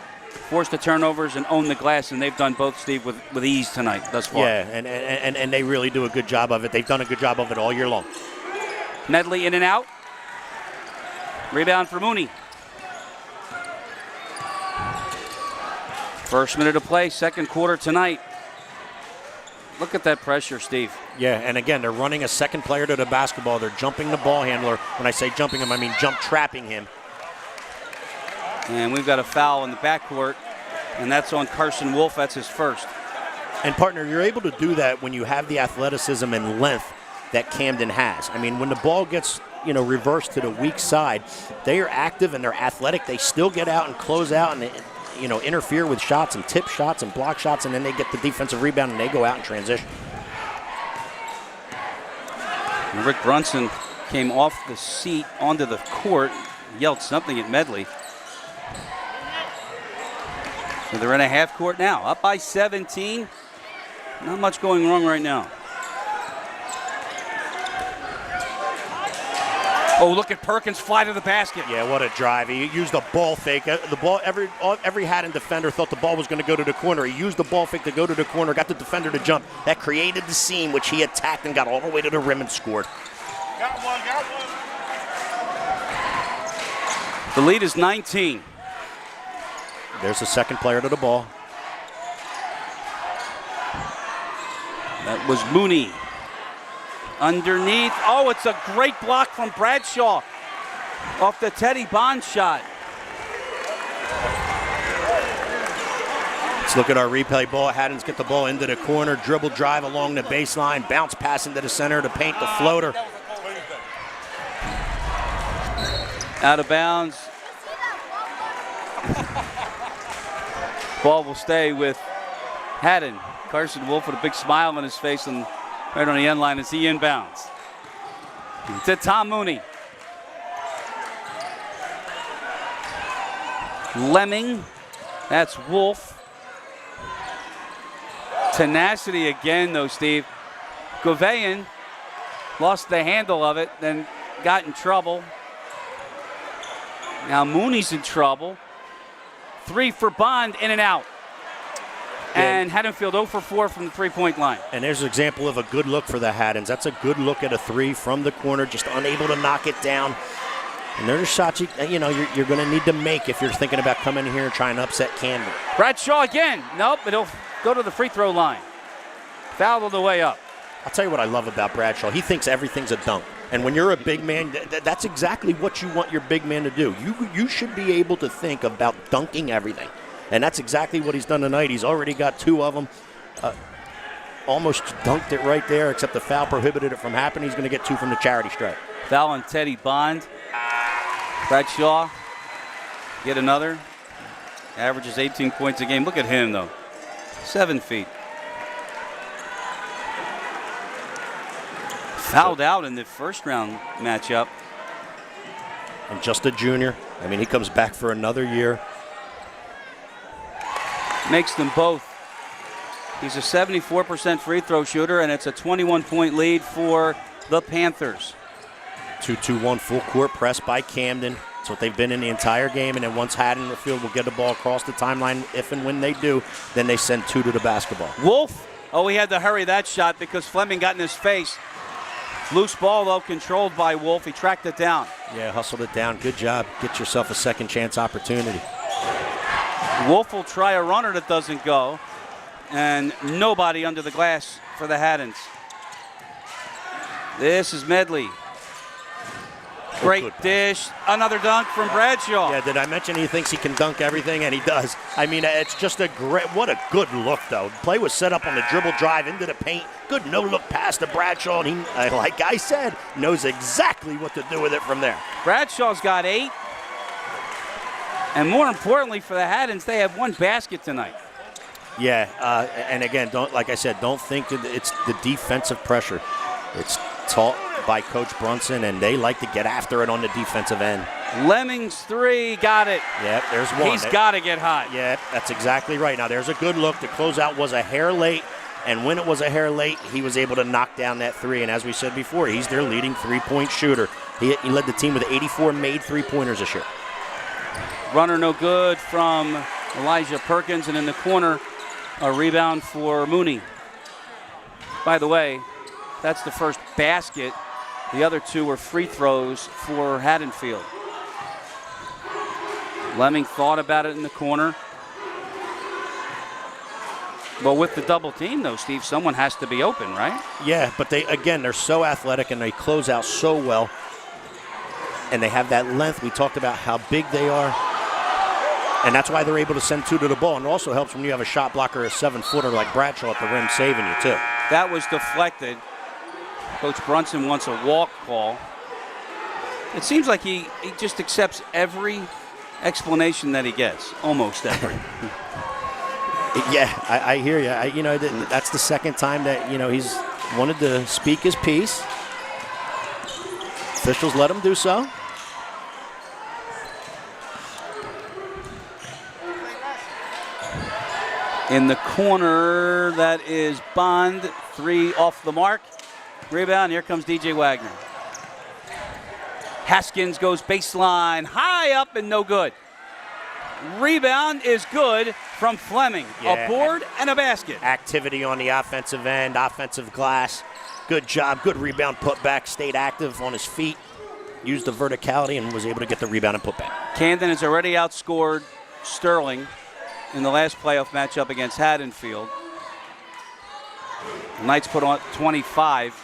Force the turnovers and own the glass, and they've done both, Steve, with ease tonight thus far. Yeah, and they really do a good job of it. They've done a good job of it all year long. Medley in and out. Rebound for Mooney. First minute of play, second quarter tonight. Look at that pressure, Steve. Yeah, and again, they're running a second player to the basketball. They're jumping the ball handler. When I say jumping him, I mean jump trapping him. And we've got a foul in the backcourt, and that's on Carson Wolf. That's his first. And, partner, you're able to do that when you have the athleticism and length that Camden has. I mean, when the ball gets, reversed to the weak side, they are active and they're athletic. They still get out and close out and, interfere with shots and tip shots and block shots, and then they get the defensive rebound and they go out and transition. And Rick Brunson came off the seat onto the court, yelled something at Medley. So they're in a half court now, up by 17. Not much going wrong right now. Oh, look at Perkins fly to the basket. Yeah, what a drive. He used a ball fake. The ball, every Haddon defender thought the ball was going to go to the corner. He used the ball fake to go to the corner, got the defender to jump. That created the seam, which he attacked and got all the way to the rim and scored. Got one. The lead is 19. There's the second player to the ball. That was Mooney. Underneath. Oh, it's a great block from Bradshaw off the Teddy Bond shot. Let's look at our replay ball. Haddon's get the ball into the corner, dribble drive along the baseline, bounce pass into the center to paint the floater. Out of bounds. Ball will stay with Haddon. Carson Wolf with a big smile on his face and right on the end line as he inbounds. To Tom Mooney. Lemming. That's Wolf. Tenacity again, though, Steve. Gouveia lost the handle of it, then got in trouble. Now Mooney's in trouble. 3 for Bond, in and out. And Haddonfield 0 for 4 from the three-point line. And there's an example of a good look for the Haddons. That's a good look at a 3 from the corner, just unable to knock it down. And there's shots you're going to need to make if you're thinking about coming here and trying to upset Camden. Bradshaw again. Nope, but he'll go to the free throw line. Fouled all the way up. I'll tell you what I love about Bradshaw. He thinks everything's a dunk. And when you're a big man, that's exactly what you want your big man to do. You should be able to think about dunking everything. And that's exactly what he's done tonight. He's already got 2 of them. almost dunked it right there, except the foul prohibited it from happening. He's going to get 2 from the charity stripe. Foul on Teddy Bond. Bradshaw, get another. Averages 18 points a game. Look at him, though. 7 feet. Fouled out in the first round matchup. And just a junior. I mean, he comes back for another year. Makes them both. He's a 74% free throw shooter, and it's a 21-point lead for the Panthers. 2-2-1 full court press by Camden. That's what they've been in the entire game. And then once Haddonfield will get the ball across the timeline, if and when they do, then they send 2 to the basketball. Wolf. Oh, he had to hurry that shot because Fleming got in his face. Loose ball, though, controlled by Wolf. He tracked it down. Yeah, hustled it down. Good job. Get yourself a second chance opportunity. Wolf will try a runner that doesn't go. And nobody under the glass for the Haddons. This is Medley. Great dish. Another dunk from Bradshaw. Yeah, did I mention he thinks he can dunk everything? And he does. I mean, it's just a great, what a good look, though. Play was set up on the dribble drive into the paint. Good no-look pass to Bradshaw. And he, like I said, knows exactly what to do with it from there. Bradshaw's got 8. And more importantly for the Haddons, they have 1 basket tonight. Yeah, and again, like I said, don't think it's the defensive pressure. It's taught by Coach Brunson, and they like to get after it on the defensive end. Lemming's 3, got it. Yep, there's one. He's got to get hot. Yeah, that's exactly right. Now, there's a good look. The closeout was a hair late, and when it was a hair late, he was able to knock down that 3. And as we said before, he's their leading three-point shooter. He led the team with 84 made three-pointers this year. Runner no good from Elijah Perkins, and in the corner, a rebound for Mooney. By the way, that's the first basket. The other 2 were free throws for Haddonfield. Lemming thought about it in the corner. Well, with the double team, though, Steve, someone has to be open, right? Yeah, but they're so athletic and they close out so well. And they have that length. We talked about how big they are. And that's why they're able to send 2 to the ball. And it also helps when you have a shot blocker, a 7-footer like Bradshaw at the rim saving you, too. That was deflected. Coach Brunson wants a walk call. It seems like he just accepts every explanation that he gets, almost every. Yeah, I hear you. That's the second time that, he's wanted to speak his piece. Officials let him do so. In the corner, that is Bond. 3 off the mark. Rebound, here comes DJ Wagner. Haskins goes baseline, high up and no good. Rebound is good from Fleming. Yeah. A board and a basket. Activity on the offensive end, offensive glass. Good job, good rebound, put back, stayed active on his feet, used the verticality and was able to get the rebound and put back. Camden has already outscored Sterling in the last playoff matchup against Haddonfield. The Knights put on 25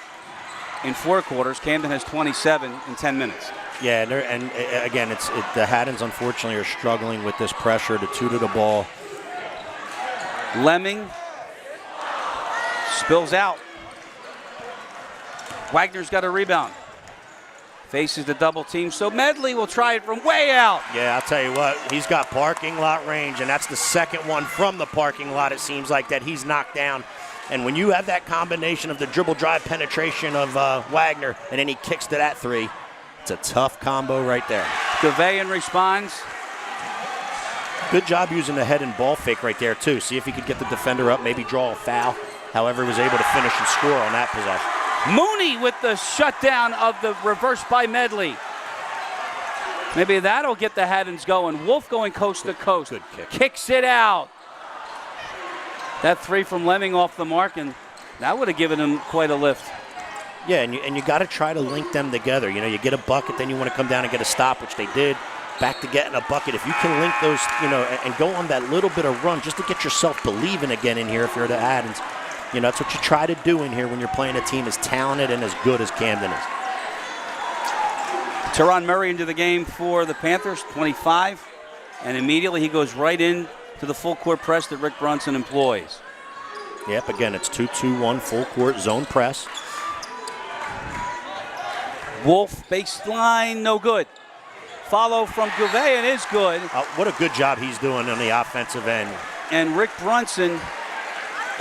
in 4 quarters. Camden has 27 in 10 minutes. Yeah, and again, the Haddons unfortunately are struggling with this pressure, the 2 to the ball. Lemming spills out. Wagner's got a rebound. Faces the double team, so Medley will try it from way out. Yeah, I'll tell you what, he's got parking lot range, and that's the second one from the parking lot, it seems like, that he's knocked down. And when you have that combination of the dribble drive penetration of Wagner, and then he kicks to that 3, it's a tough combo right there. Gavayan responds. Good job using the head and ball fake right there, too. See if he could get the defender up, maybe draw a foul. However, he was able to finish and score on that possession. Mooney with the shutdown of the reverse by Medley. Maybe that'll get the Haddons going. Wolf going coast to coast. Good kick. Kicks it out. That 3 from Lemming off the mark, and that would have given him quite a lift. Yeah, and you got to try to link them together. You get a bucket, then you want to come down and get a stop, which they did. Back to getting a bucket. If you can link those, and go on that little bit of run just to get yourself believing again in here if you're the Haddons. That's what you try to do in here when you're playing a team as talented and as good as Camden is. Teron Murray into the game for the Panthers, 25. And immediately he goes right in to the full court press that Rick Brunson employs. Yep, again, it's 2-2-1 full court zone press. Wolf baseline, no good. Follow from Gouveia is good. What a good job he's doing on the offensive end. And Rick Brunson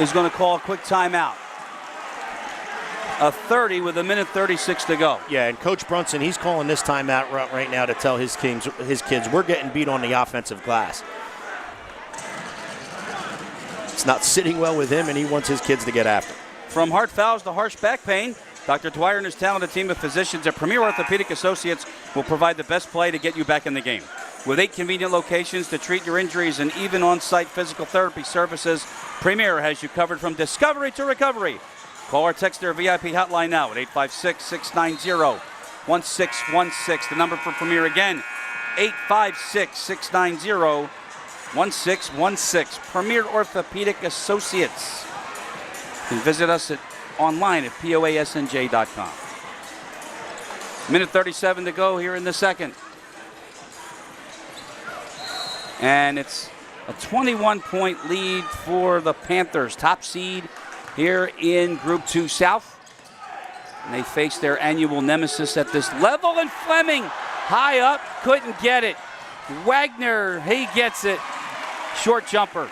is going to call a quick timeout. A 30 with 1:36 to go. Yeah, and Coach Brunson, he's calling this timeout right now to tell his kids we're getting beat on the offensive glass. It's not sitting well with him, and he wants his kids to get after. From heart fouls to harsh back pain, Dr. Dwyer and his talented team of physicians at Premier Orthopedic Associates will provide the best play to get you back in the game. With 8 convenient locations to treat your injuries and even on-site physical therapy services, Premier has you covered from discovery to recovery. Call or text their VIP hotline now at 856-690-1616. The number for Premier again, 856-690-1616. Premier Orthopedic Associates. You can visit us online at poasnj.com. 1:37 to go here in the second. And it's a 21-point lead for the Panthers, top seed here in Group 2 South. And they face their annual nemesis at this level. And Fleming, high up, couldn't get it. Wagner, he gets it. Short jumper.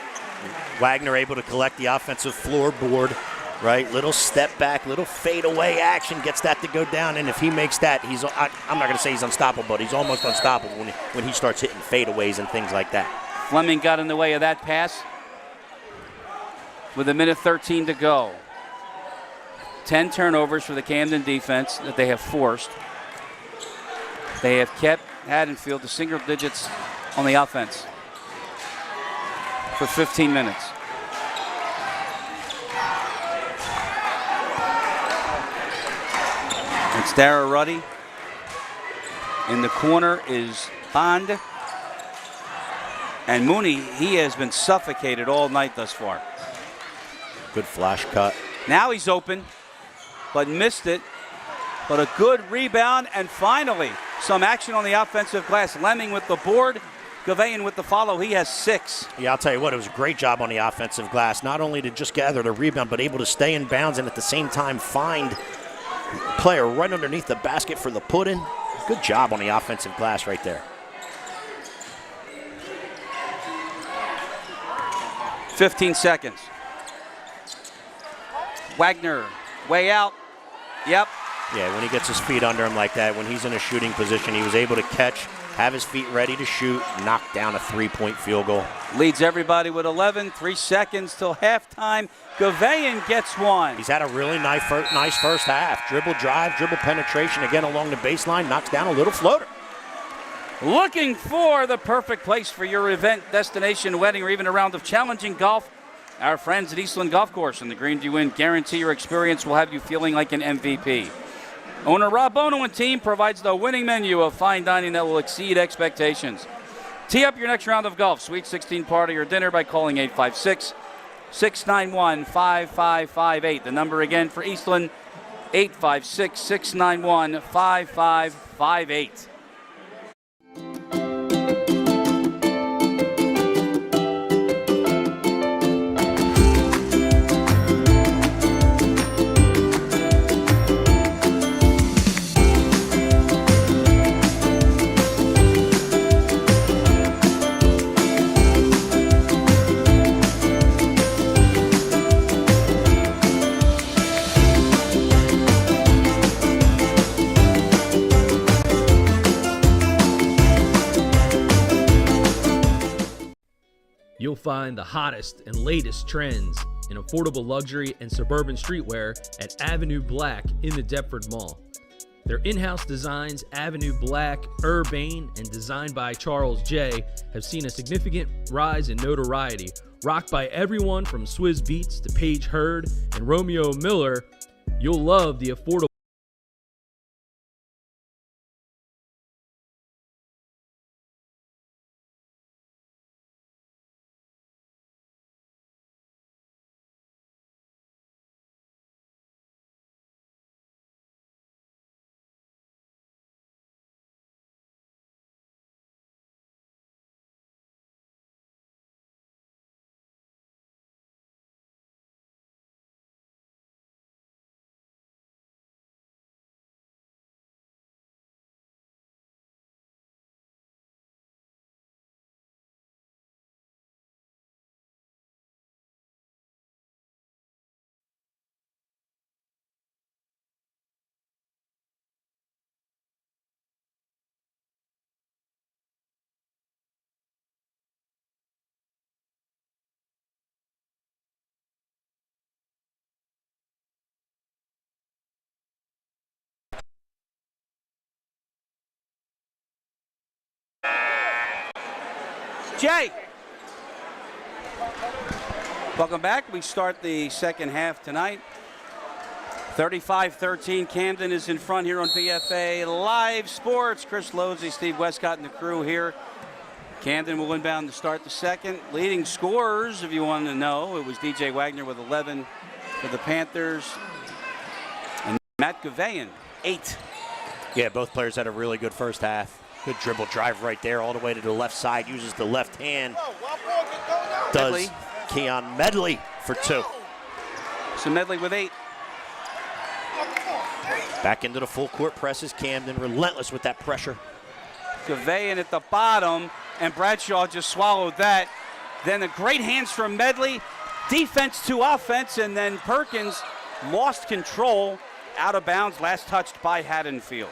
Wagner able to collect the offensive floorboard, right? Little step back, little fadeaway action, gets that to go down. And if he makes that, I'm not going to say he's unstoppable, but he's almost unstoppable when he starts hitting fadeaways and things like that. Fleming got in the way of that pass with 1:13 to go. 10 turnovers for the Camden defense that they have forced. They have kept Haddonfield to single digits on the offense for 15 minutes. It's Dara Ruddy. In the corner is Bond. And Mooney, he has been suffocated all night thus far. Good flash cut. Now he's open, but missed it. But a good rebound, and finally some action on the offensive glass. Lemming with the board, Gouveia with the follow. He has 6. Yeah, I'll tell you what, it was a great job on the offensive glass. Not only to just gather the rebound, but able to stay in bounds and at the same time find player right underneath the basket for the put-in. Good job on the offensive glass right there. 15 seconds. Wagner, way out. Yep. Yeah, when he gets his feet under him like that, when he's in a shooting position, he was able to catch, have his feet ready to shoot, knock down a 3-point field goal. Leads everybody with 11, 3 seconds till halftime. Gouveia gets one. He's had a really nice first half. Dribble drive, dribble penetration, again along the baseline, knocks down a little floater. Looking for the perfect place for your event, destination, wedding, or even a round of challenging golf. Our friends at Eastland Golf Course and the Green You Win guarantee your experience will have you feeling like an MVP. Owner Rob Bono and team provides the winning menu of fine dining that will exceed expectations. Tee up your next round of golf, Sweet 16 party or dinner by calling 856-691-5558. The number again for Eastland, 856-691-5558. You'll find the hottest and latest trends in affordable luxury and suburban streetwear at Avenue Black in the Deptford Mall. Their in-house designs, Avenue Black, Urbane, and designed by Charles J., have seen a significant rise in notoriety. Rocked by everyone from Swizz Beatz to Paige Hurd and Romeo Miller, you'll love the affordable Jay. Welcome back. We start the second half tonight. 35-13, Camden is in front here on BFA Live Sports. Chris Losey, Steve Westcott, and the crew here. Camden will inbound to start the second. Leading scorers, if you want to know, it was DJ Wagner with 11 for the Panthers. And Matt Gavayan, 8. Yeah, both players had a really good first half. Good dribble drive right there all the way to the left side. Uses the left hand. Does Medley. Keon Medley for 2. So Medley with 8. Back into the full court presses. Camden relentless with that pressure. Gavayan at the bottom, and Bradshaw just swallowed that. Then the great hands from Medley. Defense to offense, and then Perkins lost control. Out of bounds, last touched by Haddonfield.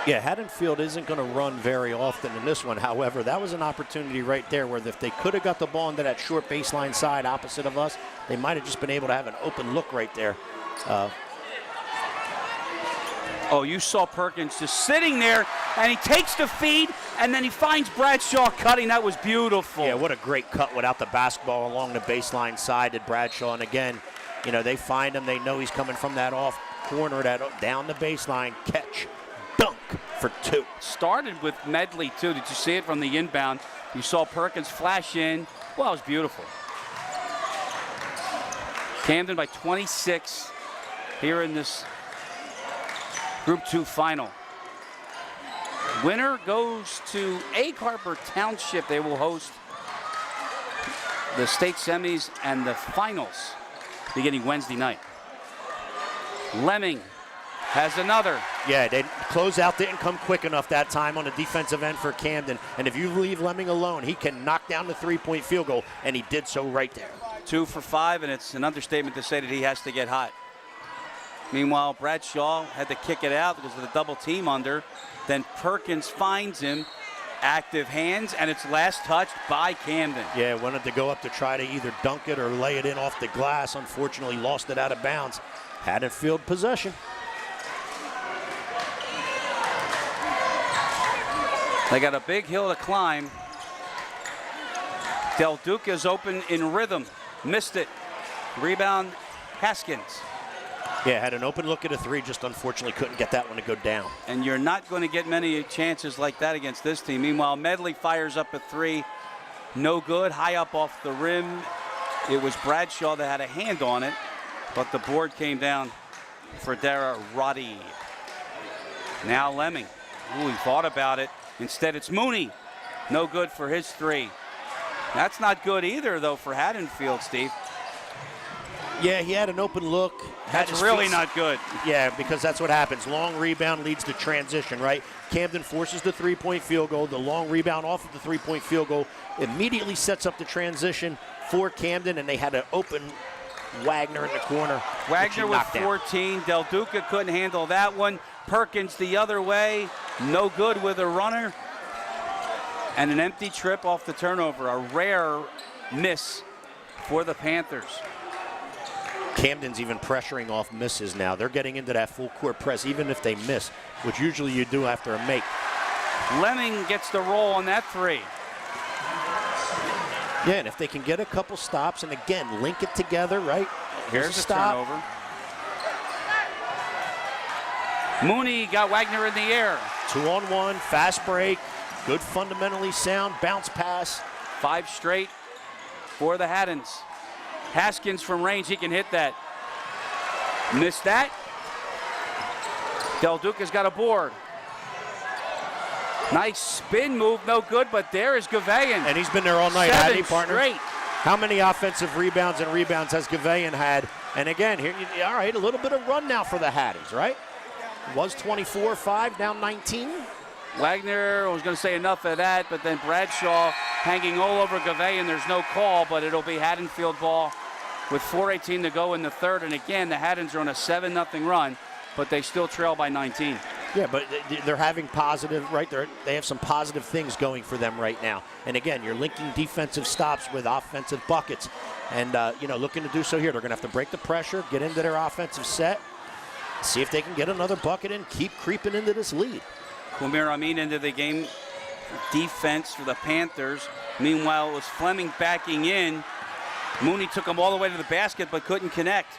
Yeah, Haddonfield isn't going to run very often in this one. However, that was an opportunity right there where if they could have got the ball into that short baseline side opposite of us, they might have just been able to have an open look right there. Oh, you saw Perkins just sitting there, and he takes the feed, and then he finds Bradshaw cutting. That was beautiful. Yeah, what a great cut without the basketball along the baseline side to Bradshaw. And again, you know, they find him. They know he's coming from that off corner, that down the baseline, catch, dunk for 2. Started with Medley, too. Did you see it from the inbound? You saw Perkins flash in. Well, it was beautiful. Camden by 26 here in this Group 2 final. Winner goes to Egg Harbor Township. They will host the state semis and the finals beginning Wednesday night. Lemming has another. Yeah, they closeout didn't come quick enough that time on the defensive end for Camden. And if you leave Lemming alone, he can knock down the 3-point field goal, and he did so right there. 2 for 5, and it's an understatement to say that he has to get hot. Meanwhile, Bradshaw had to kick it out because of the double team under. Then Perkins finds him. Active hands, and it's last touched by Camden. Yeah, wanted to go up to try to either dunk it or lay it in off the glass. Unfortunately, lost it out of bounds. Haddonfield possession. They got a big hill to climb. Del Duca's open in rhythm. Missed it. Rebound, Haskins. Yeah, had an open look at a 3, just unfortunately couldn't get that one to go down. And you're not going to get many chances like that against this team. Meanwhile, Medley fires up a 3. No good, high up off the rim. It was Bradshaw that had a hand on it, but the board came down for Dara Roddy. Now Lemming. Ooh, he thought about it. Instead, it's Mooney. No good for his 3. That's not good either, though, for Haddonfield, Steve. Yeah, he had an open look. That's really not good. Yeah, because that's what happens. Long rebound leads to transition, right? Camden forces the 3-point field goal. The long rebound off of the 3-point field goal immediately sets up the transition for Camden, and they had an open Wagner in the corner. Wagner with 14. Del Duca couldn't handle that one. Perkins the other way. No good with a runner. And an empty trip off the turnover. A rare miss for the Panthers. Camden's even pressuring off misses now. They're getting into that full court press, even if they miss, which usually you do after a make. Lemming gets the roll on that 3. Yeah, and if they can get a couple stops, and again, link it together, right? Here's a a stop. turnover. Mooney got Wagner in the air. 2-on-1, fast break, good fundamentally sound, bounce pass. 5 straight for the Haddons. Haskins from range, he can hit that. Missed that. Del Duca's got a board. Nice spin move, no good, but there is Gavayan. And he's been there all night, hasn't he, 7 partner? straight. How many offensive rebounds has Gavayan had? And again, here, all right, a little bit of run now for the Hatties, right? Was 24-5, now 19. Wagner was going to say enough of that, but then Bradshaw hanging all over Gavayan. There's no call, but it'll be Haddonfield ball with 4:18 to go in the third. And again, the Haddons are on a 7-0 run, but they still trail by 19. Yeah, but they're having positive, right? They have some positive things going for them right now. And again, you're linking defensive stops with offensive buckets. And, looking to do so here. They're going to have to break the pressure, get into their offensive set, see if they can get another bucket and keep creeping into this lead. Kumir Amin into the game defense for the Panthers. Meanwhile, it was Fleming backing in. Mooney took him all the way to the basket but couldn't connect.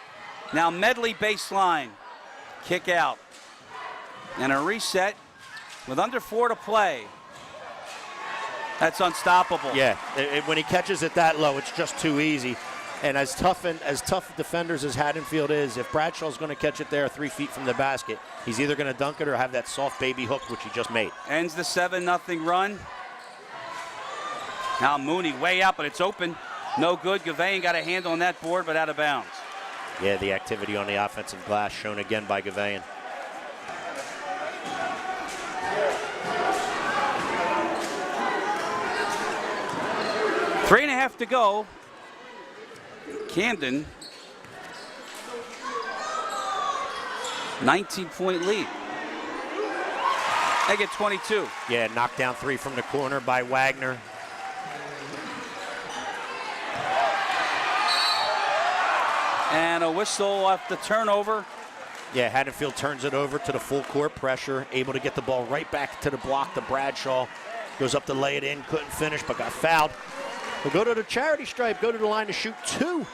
Now Medley baseline. Kick out. And a reset with under 4 to play. That's unstoppable. Yeah, when he catches it that low, it's just too easy. And as tough defenders as Haddonfield is, if Bradshaw's going to catch it there 3 feet from the basket, he's either going to dunk it or have that soft baby hook, which he just made. Ends the 7-0 run. Now Mooney way out, but it's open. No good. Gavain got a handle on that board, but out of bounds. Yeah, the activity on the offensive glass shown again by Gavain. Three and a half to go. Camden, 19-point lead. They get 22. Yeah, knockdown 3 from the corner by Wagner. And a whistle off the turnover. Yeah, Haddonfield turns it over to the full court pressure, able to get the ball right back to the block to Bradshaw. Goes up to lay it in, couldn't finish, but got fouled. We'll go to the charity stripe, go to the line to shoot 2.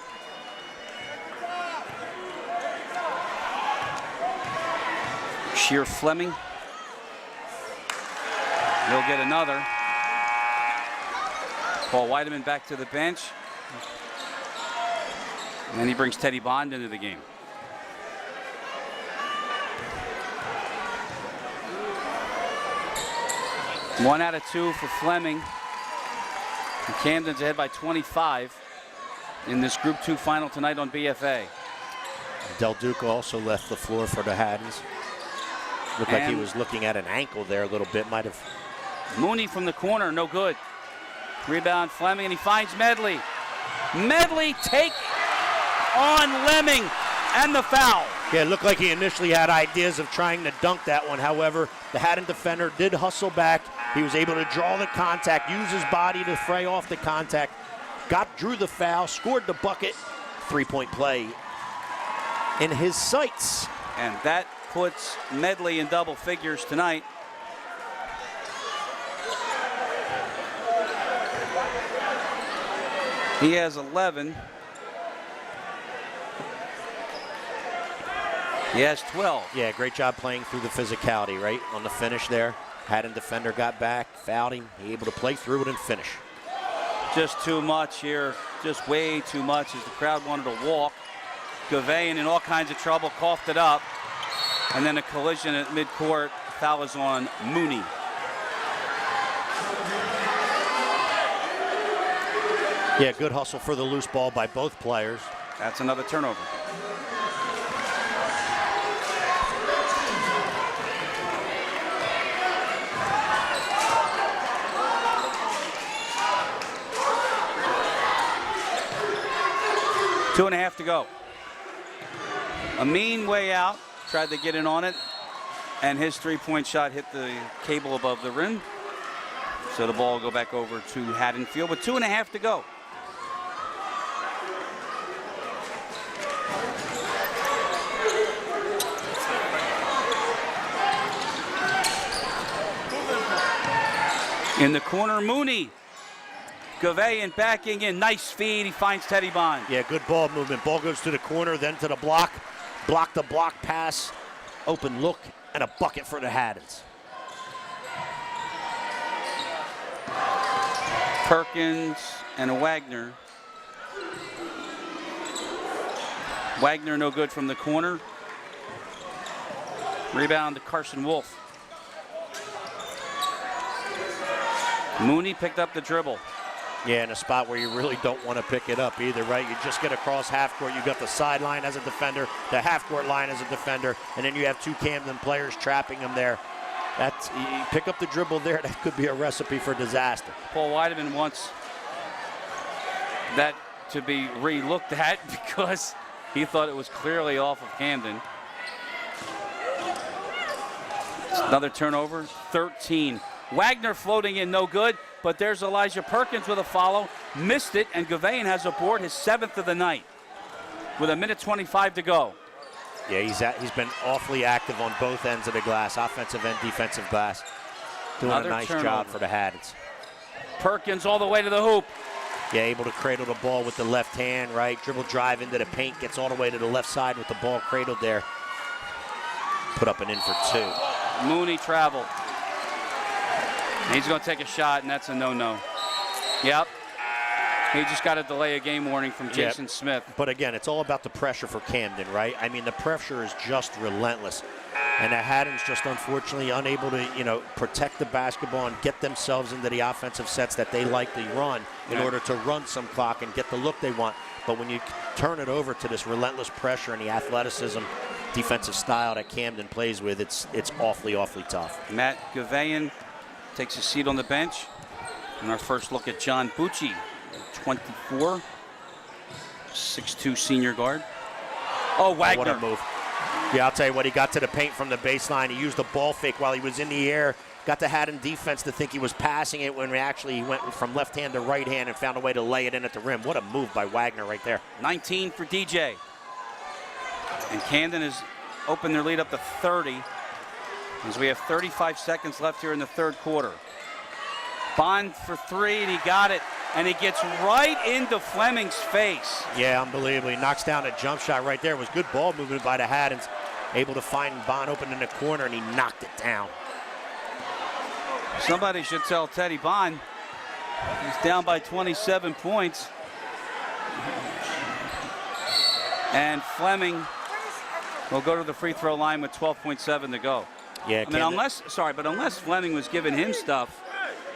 Sheer Fleming. He'll get another. Paul Weideman back to the bench. And then he brings Teddy Bond into the game. One out of 2 for Fleming. And Camden's ahead by 25 in this Group 2 final tonight on BFA. Del Duca also left the floor for the Haddons. Looked like he was looking at an ankle there a little bit. Might have. Mooney from the corner, no good. Rebound Fleming, and he finds Medley. Medley take on Lemming, and the foul. Yeah, it looked like he initially had ideas of trying to dunk that one. However, the Haddon defender did hustle back. He was able to draw the contact, use his body to fray off the contact, drew the foul, scored the bucket. 3-point play in his sights. And that puts Medley in double figures tonight. He has 11. He has 12. Yeah, great job playing through the physicality, right? On the finish there. Haddon defender got back, fouled him, he able to play through it and finish. Just too much here, just way too much as the crowd wanted to walk. Gavain in all kinds of trouble, coughed it up. And then a collision at midcourt. Foul is on Mooney. Yeah, good hustle for the loose ball by both players. That's another turnover. Two and a half to go. Amin way out, tried to get in on it, and his three-point shot hit the cable above the rim. So the ball will go back over to Haddonfield with 2.5 to go. In the corner, Mooney. Gavain backing in, nice feed, he finds Teddy Bond. Yeah, good ball movement. Ball goes to the corner, then to the block. Block the block pass, open look, and a bucket for the Haddons. Perkins and a Wagner. Wagner no good from the corner. Rebound to Carson Wolf. Mooney picked up the dribble. Yeah, in a spot where you really don't want to pick it up either, right? You just get across half court. You got the sideline as a defender, the half court line as a defender, and then you have two Camden players trapping him there. That's, you pick up the dribble there, that could be a recipe for disaster. Paul Weideman wants that to be re-looked at because he thought it was clearly off of Camden. Another turnover, 13. Wagner floating in, no good, but there's Elijah Perkins with a follow. Missed it, and Gavain has aboard his 7th of the night with 1:25 to go. Yeah, he's been awfully active on both ends of the glass, offensive and defensive glass. Doing Another a nice turnover. job for the Haddons. Perkins all the way to the hoop. Yeah, able to cradle the ball with the left hand, right? Dribble drive into the paint, gets all the way to the left side with the ball cradled there. Put up and in for 2. Mooney traveled. He's going to take a shot, and that's a no-no. Yep. He just got a delay of game warning from Jason Smith. But again, it's all about the pressure for Camden, right? I mean, the pressure is just relentless. And the Haddon's just unfortunately unable to, protect the basketball and get themselves into the offensive sets that they like to run in order to run some clock and get the look they want. But when you turn it over to this relentless pressure and the athleticism, defensive style that Camden plays with, it's awfully, awfully tough. Matt Gavayan takes a seat on the bench. And our first look at John Bucci, 24, 6'2" senior guard. Oh, Wagner. What a move. Yeah, I'll tell you what, he got to the paint from the baseline. He used the ball fake while he was in the air. Got the Haddon defense to think he was passing it when actually he went from left hand to right hand and found a way to lay it in at the rim. What a move by Wagner right there. 19 for DJ. And Camden has opened their lead up to 30 as we have 35 seconds left here in the third quarter. Bond for 3, and he got it. And he gets right into Fleming's face. Yeah, unbelievable. He knocks down a jump shot right there. It was good ball movement by the Haddons. Able to find Bond open in the corner, and he knocked it down. Somebody should tell Teddy Bond he's down by 27 points. And Fleming will go to the free throw line with 12.7 to go. Yeah, I mean, unless Fleming was giving him stuff,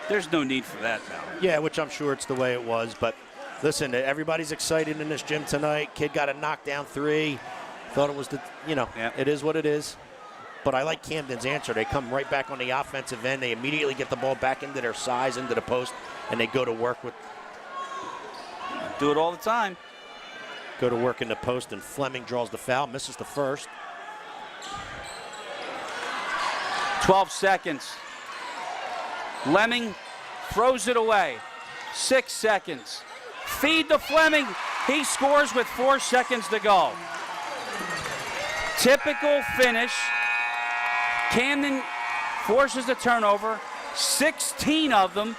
there's no need for that now. Yeah, which I'm sure it's the way it was. But listen, everybody's excited in this gym tonight. Kid got a knockdown 3. Thought it was it is what it is. But I like Camden's answer. They come right back on the offensive end. They immediately get the ball back into their size, into the post, and they go to work with. Do it all the time. Go to work in the post, and Fleming draws the foul, misses the first. 12 seconds. Lemming throws it away. 6 seconds. Feed to Fleming. He scores with 4 seconds to go. Typical finish. Camden forces a turnover. 16 of them.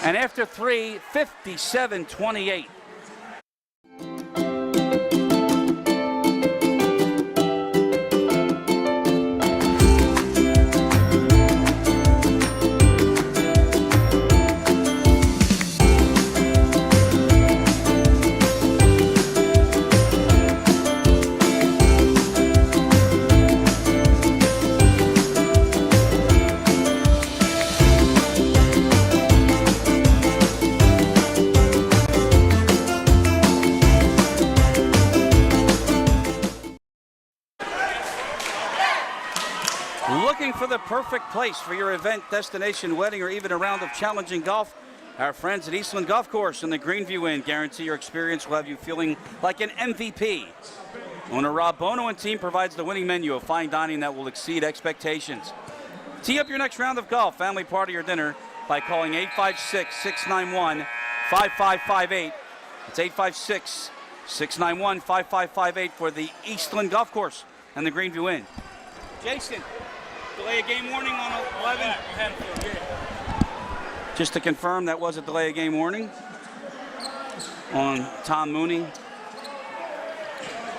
And after 3, 57-28. Looking for the perfect place for your event, destination, wedding, or even a round of challenging golf? Our friends at Eastland Golf Course in the Greenview Inn guarantee your experience will have you feeling like an MVP. Owner Rob Bono and team provides the winning menu of fine dining that will exceed expectations. Tee up your next round of golf, family party, or dinner by calling 856-691-5558. It's 856-691-5558 for the Eastland Golf Course and the Greenview Inn. Jason, delay of game warning on 11. Just to confirm, that was a delay of game warning on Tom Mooney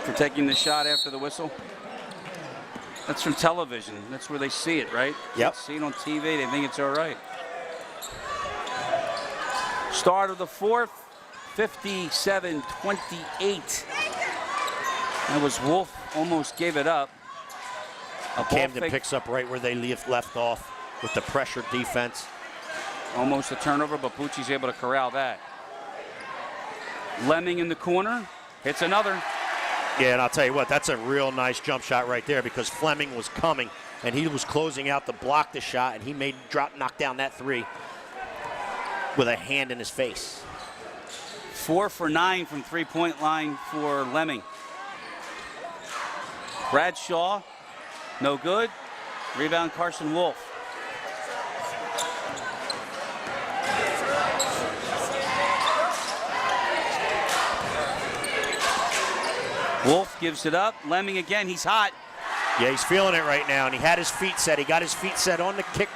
for taking the shot after the whistle. That's from television. That's where they see it, right? Yep. See it on TV. They think it's all right. Start of the fourth, 57-28. That was Wolf almost gave it up. Camden picks up right where they left off with the pressure defense. Almost a turnover, but Bucci's able to corral that. Lemming in the corner, hits another. Yeah, and I'll tell you what, that's a real nice jump shot right there because Fleming was coming and he was closing out to block the shot, and he knock down that 3 with a hand in his face. 4 for 9 from three-point line for Lemming. Bradshaw, no good. Rebound Carson Wolf. Wolf gives it up. Lemming again, he's hot. Yeah, he's feeling it right now, and he had his feet set. He got his feet set on the kick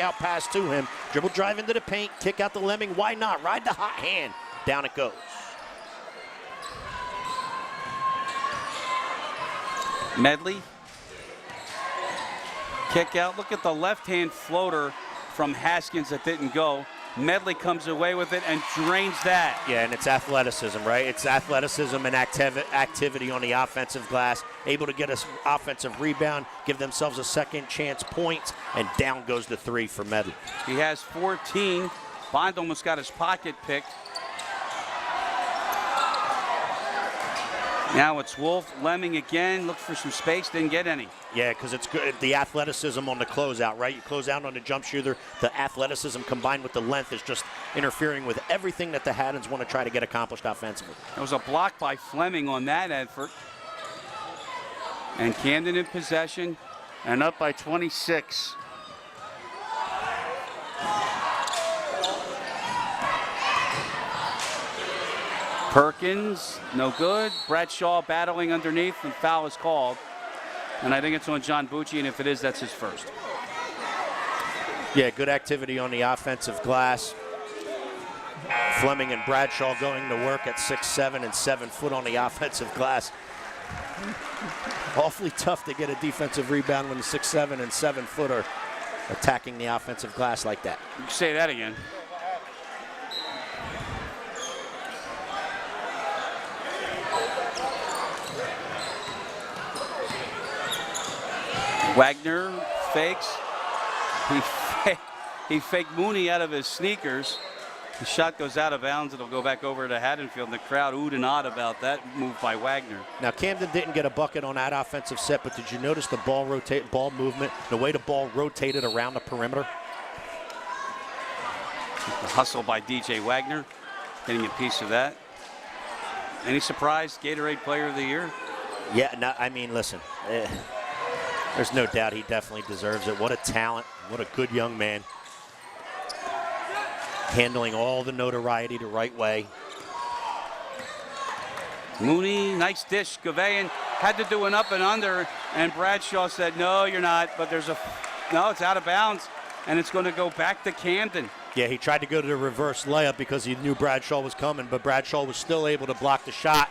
out pass to him. Dribble drive into the paint, kick out the lemming. Why not? Ride the hot hand. Down it goes. Medley. Kick out. Look at the left-hand floater from Haskins that didn't go. Medley comes away with it and drains that. Yeah, and it's athleticism, right? It's athleticism and activity on the offensive glass. Able to get an offensive rebound, give themselves a second chance point, and down goes the 3 for Medley. He has 14. Bond almost got his pocket picked. Now it's Wolf. Lemming again. Looked for some space. Didn't get any. Yeah, because it's good. The athleticism on the closeout, right? You close out on the jump shooter. The athleticism combined with the length is just interfering with everything that the Haddons want to try to get accomplished offensively. There was a block by Fleming on that effort. And Camden in possession and up by 26. Perkins, no good. Bradshaw battling underneath, and foul is called. And I think it's on John Bucci, and if it is, that's his first. Yeah, good activity on the offensive glass. Fleming and Bradshaw going to work at 6'7" and 7 foot on the offensive glass. Awfully tough to get a defensive rebound when the 6'7" and 7 foot are attacking the offensive glass like that. You can say that again. Wagner fakes. He faked Mooney out of his sneakers. The shot goes out of bounds. It'll go back over to Haddonfield, and the crowd oohed and awed about that move by Wagner. Now, Camden didn't get a bucket on that offensive set, but did you notice the ball movement, the way the ball rotated around the perimeter? The hustle by DJ Wagner, getting a piece of that. Any surprise Gatorade Player of the Year? Yeah, no, I mean, listen. There's no doubt he definitely deserves it. What a talent. What a good young man. Handling all the notoriety the right way. Mooney, nice dish. Gavayan had to do an up and under, and Bradshaw said, no, you're not. But there's no, it's out of bounds, and it's going to go back to Camden. Yeah, he tried to go to the reverse layup because he knew Bradshaw was coming, but Bradshaw was still able to block the shot.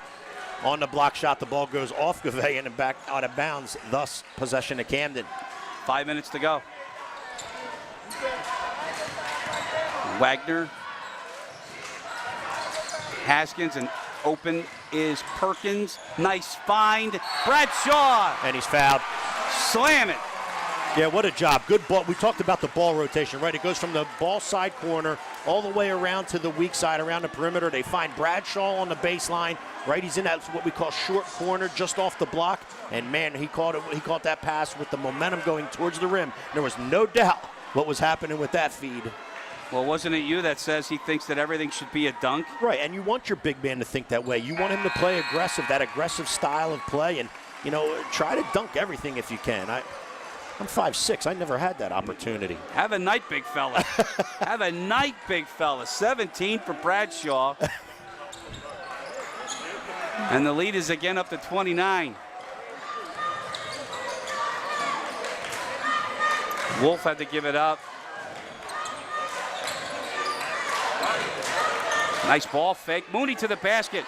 On the block shot, the ball goes off Gavayan and back out of bounds, thus possession to Camden. 5 minutes to go. Wagner. Haskins, and open is Perkins. Nice find. Bradshaw. And he's fouled. Slam it. Yeah, what a job. Good ball. We talked about the ball rotation, right? It goes from the ball side corner all the way around to the weak side, around the perimeter. They find Bradshaw on the baseline, right? He's in that, what we call short corner, just off the block. And, man, he caught that pass with the momentum going towards the rim. There was no doubt what was happening with that feed. Well, wasn't it you that says he thinks that everything should be a dunk? Right, and you want your big man to think that way. You want him to play aggressive, that aggressive style of play, and, you know, try to dunk everything if you can. I'm 5'6". I never had that opportunity. Have a night, big fella. Have a night, big fella. 17 for Bradshaw. And the lead is again up to 29. Wolf had to give it up. Nice ball fake. Mooney to the basket.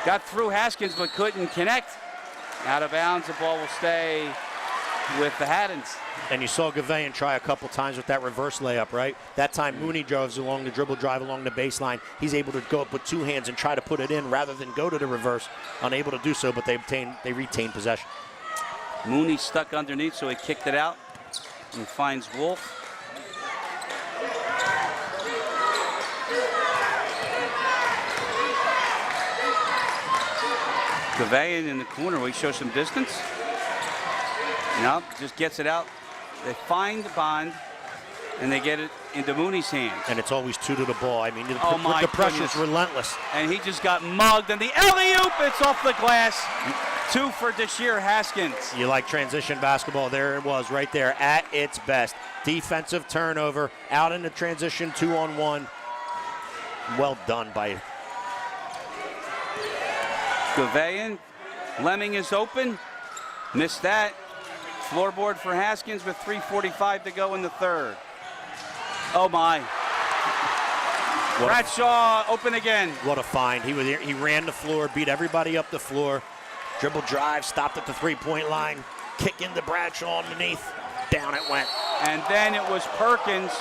Got through Haskins but couldn't connect. Out of bounds. The ball will stay with the Haddons. And you saw Gavayan try a couple times with that reverse layup, right? That time Mooney drives along the dribble drive along the baseline. He's able to go up with two hands and try to put it in rather than go to the reverse. Unable to do so, but they retain possession. Mooney stuck underneath, so he kicked it out and finds Wolf. Gavayan in the corner. Will he show some distance? No, just gets it out. They find the Bond, and they get it into Mooney's hands. And it's always two to the ball. I mean, the pressure's relentless. And he just got mugged, and the alley-oop, it's off the glass. 2 for Deshir Haskins. You like transition basketball. There it was right there at its best. Defensive turnover, out in the transition 2-on-1. Well done by Gavayan. Lemming is open. Missed that. Floorboard for Haskins with 3:45 to go in the third. Oh my. Bradshaw open again. What a find. He ran the floor, beat everybody up the floor. Dribble drive, stopped at the three-point line. Kick into Bradshaw underneath. Down it went. And then it was Perkins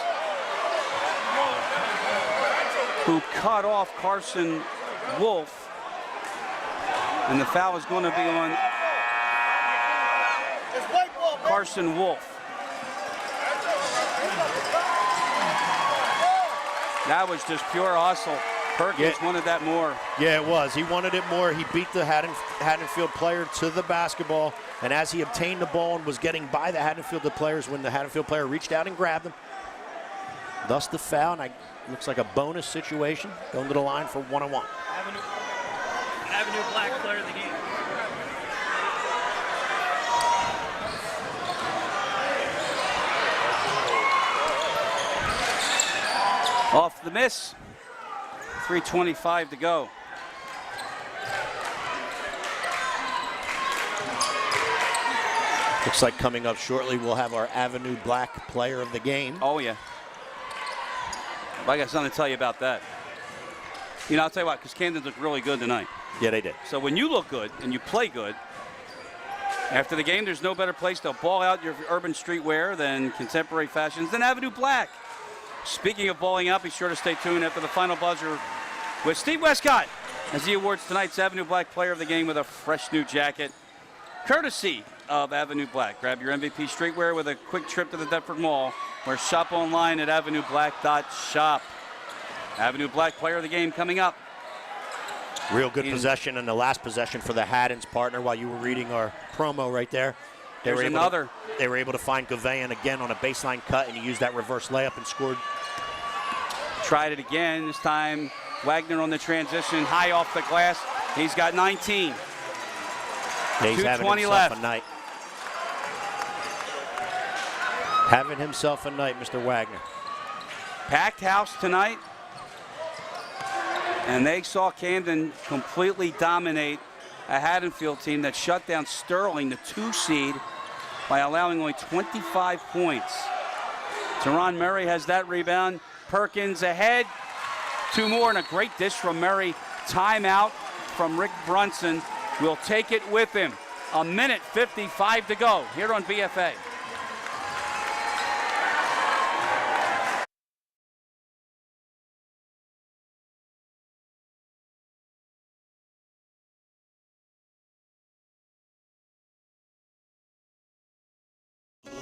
who cut off Carson Wolf. And the foul is going to be on Carson Wolf. That was just pure hustle. Perkins wanted that more. Yeah, it was. He wanted it more. He beat the Haddonfield player to the basketball, and as he obtained the ball and was getting by the Haddonfield players, when the Haddonfield player reached out and grabbed him, thus the foul, and looks like a bonus situation, going to the line for one-on-one. Avenue Black player of the game. Off the miss. 3:25 to go. Looks like coming up shortly we'll have our Avenue Black player of the game. Oh, yeah. I got something to tell you about that. You know, I'll tell you what, because Camden looked really good tonight. Yeah, they did. So when you look good and you play good, after the game, there's no better place to ball out your urban streetwear than Contemporary Fashions than Avenue Black. Speaking of balling out, be sure to stay tuned after the final buzzer with Steve Westcott as he awards tonight's Avenue Black player of the game with a fresh new jacket, courtesy of Avenue Black. Grab your MVP streetwear with a quick trip to the Deptford Mall or shop online at avenueblack.shop. Avenue Black player of the game coming up. Real good possession, and the last possession for the Haddon's partner while you were reading our promo right there. They were able to find Gouveia again on a baseline cut, and he used that reverse layup and scored. Tried it again. This time, Wagner on the transition, high off the glass. He's got 19. He's having himself a night. Having himself a night, Mr. Wagner. Packed house tonight. And they saw Camden completely dominate a Haddonfield team that shut down Sterling, the 2 seed, by allowing only 25 points. Teron Murray has that rebound. Perkins ahead. 2 more and a great dish from Murray. Timeout from Rick Brunson. Will take it with him. 1:55 to go here on BFA.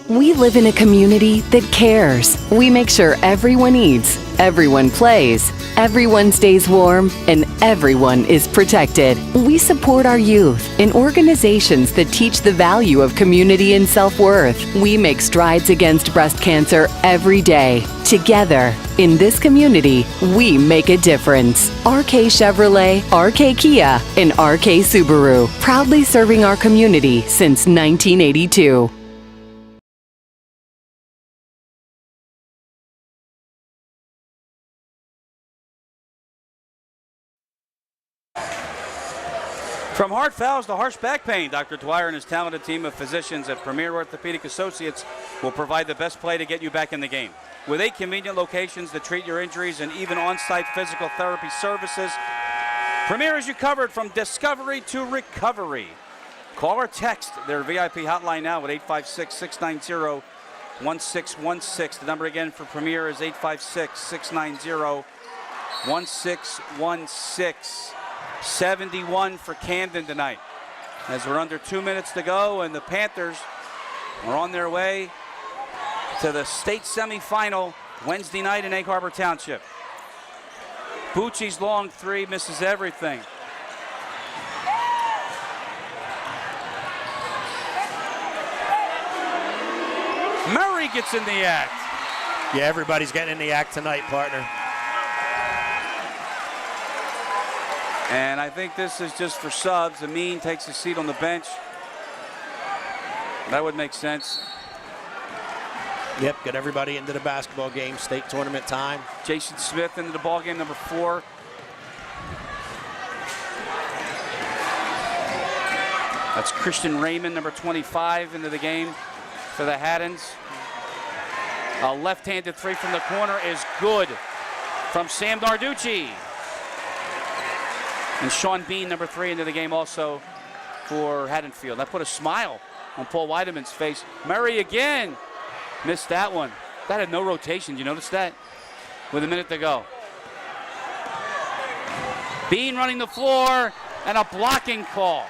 We live in a community that cares. We make sure everyone eats, everyone plays, everyone stays warm, and everyone is protected. We support our youth in organizations that teach the value of community and self-worth. We make strides against breast cancer every day. Together, in this community, we make a difference. RK Chevrolet, RK Kia, and RK Subaru, proudly serving our community since 1982. From heart valves to harsh back pain, Dr. Dwyer and his talented team of physicians at Premier Orthopedic Associates will provide the best play to get you back in the game. With 8 convenient locations to treat your injuries and even on-site physical therapy services, Premier has you covered from discovery to recovery. Call or text their VIP hotline now at 856-690-1616. The number again for Premier is 856-690-1616. 71 for Camden tonight as we're under 2 minutes to go, and the Panthers are on their way to the state semifinal Wednesday night in Egg Harbor Township. Bucci's long 3 misses everything. Murray gets in the act. Yeah, everybody's getting in the act tonight, partner. And I think this is just for subs. Amin takes a seat on the bench. That would make sense. Yep, get everybody into the basketball game, state tournament time. Jason Smith into the ball game, number 4. That's Christian Raymond, number 25, into the game. for the Haddons. A left-handed three from the corner is good from Sam Narducci. And Sean Bean, number 3, into the game also for Haddonfield. That put a smile on Paul Weideman's face. Murray again. Missed that one. That had no rotation. You notice that? With a minute to go. Bean running the floor and a blocking call.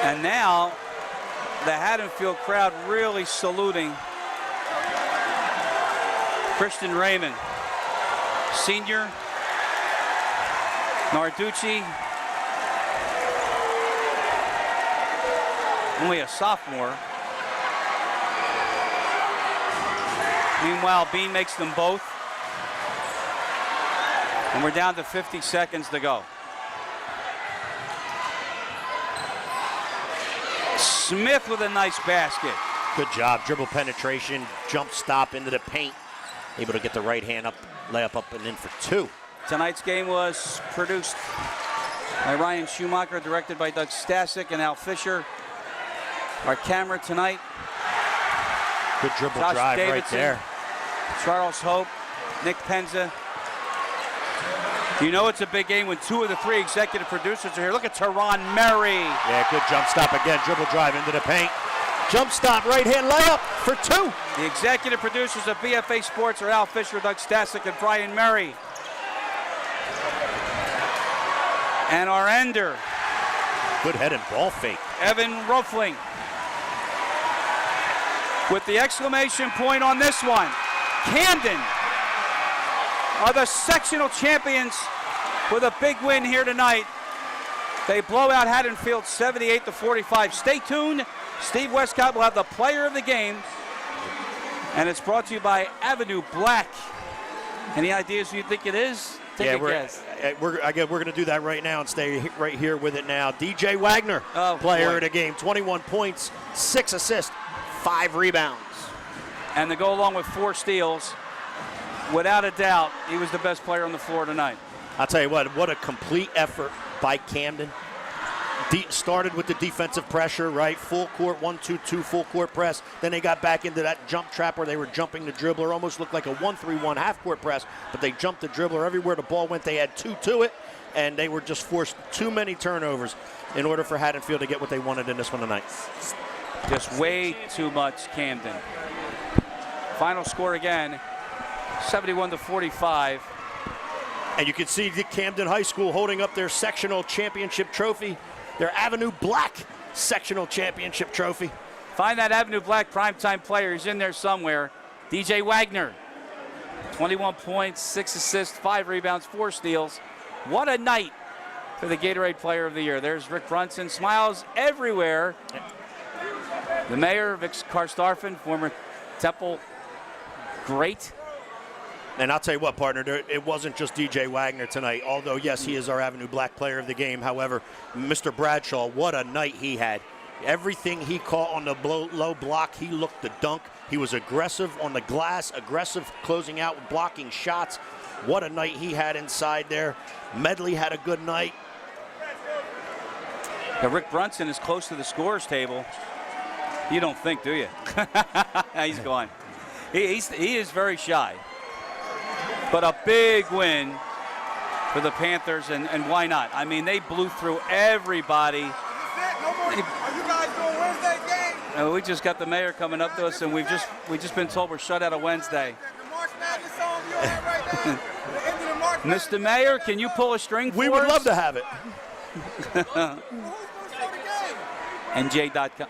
And now the Haddonfield crowd really saluting Christian Raymond, senior, Narducci, only a sophomore. Meanwhile, Bean makes them both. And we're down to 50 seconds to go. Smith with a nice basket. Good job. Dribble penetration, jump stop into the paint. Able to get the right hand up, layup up and in for 2. Tonight's game was produced by Ryan Schumacher, directed by Doug Stasic and Al Fisher. Our camera tonight. Good dribble Josh drive Davidson, right there. Charles Hope, Nick Penza. You know it's a big game when 2 of the 3 executive producers are here. Look at Teron Murray. Yeah, good jump stop again. Dribble drive into the paint. Jump stop, right hand layup for 2. The executive producers of BFA Sports are Al Fisher, Doug Stasic, and Brian Murray. And our ender. Good head and ball fake. Evan Ruffling. With the exclamation point on this one. Camden are the sectional champions with a big win here tonight. They blow out Haddonfield 78-45. Stay tuned. Steve Westcott will have the player of the game. And it's brought to you by Avenue Black. Any ideas who you think it is? Take a guess. We're going to do that right now and stay right here with it now. DJ Wagner, player of the game. 21 points, 6 assists, 5 rebounds. And to go along with 4 steals, without a doubt, he was the best player on the floor tonight. I'll tell you what a complete effort by Camden. Started with the defensive pressure, right? Full court, 1-2-2 full court press. Then they got back into that jump trap where they were jumping the dribbler. Almost looked like a 1-3-1 half court press, but they jumped the dribbler. Everywhere the ball went, they had 2 to it, and they were just forced too many turnovers in order for Haddonfield to get what they wanted in this one tonight. Just way too much Camden. Final score again, 71-45. And you can see the Camden High School holding up their sectional championship trophy, their Avenue Black sectional championship trophy. Find that Avenue Black primetime player. He's in there somewhere. DJ Wagner, 21 points, 6 assists, 5 rebounds, 4 steals. What a night for the Gatorade Player of the Year. There's Rick Brunson, smiles everywhere. The mayor, Vic Karstarfin, former Temple great. And I'll tell you what, partner, it wasn't just DJ Wagner tonight, although, yes, he is our Avenue Black player of the game. However, Mr. Bradshaw, what a night he had. Everything he caught on the low block, he looked the dunk. He was aggressive on the glass, aggressive closing out, blocking shots. What a night he had inside there. Medley had a good night. Now, Rick Brunson is close to the scorers table. You don't think, do you? He's gone. He is very shy. But a big win for the Panthers, and why not? I mean, they blew through everybody. Are you guys doing Wednesday game? We just got the mayor coming up to us, and we've just been told we're shut out of Wednesday. The March Madness song you have right now. The end of the March Madness. Mr. Mayor, can you pull a string for us? We would love to have it. Who's going to show the game? NJ.com.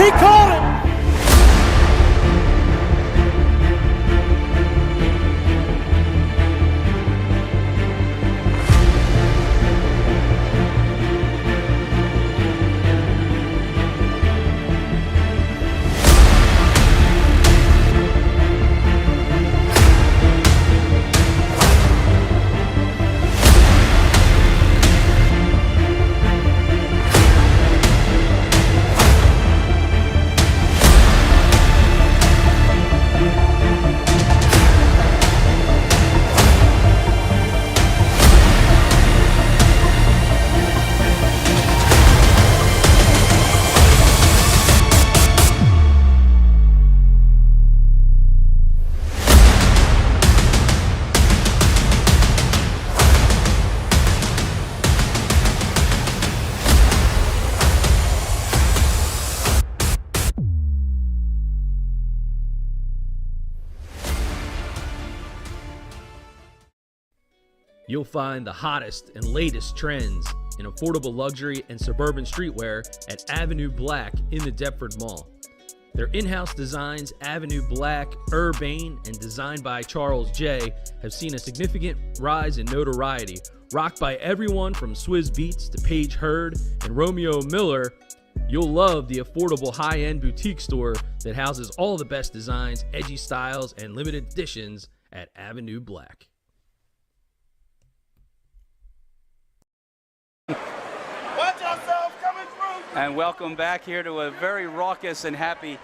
He called it. You'll find the hottest and latest trends in affordable luxury and suburban streetwear at Avenue Black in the Deptford Mall. Their in-house designs, Avenue Black, Urbane, and designed by Charles J., have seen a significant rise in notoriety, rocked by everyone from Swizz Beatz to Paige Hurd and Romeo Miller. You'll love the affordable high-end boutique store that houses all the best designs, edgy styles, and limited editions at Avenue Black. And welcome back here to a very raucous and happy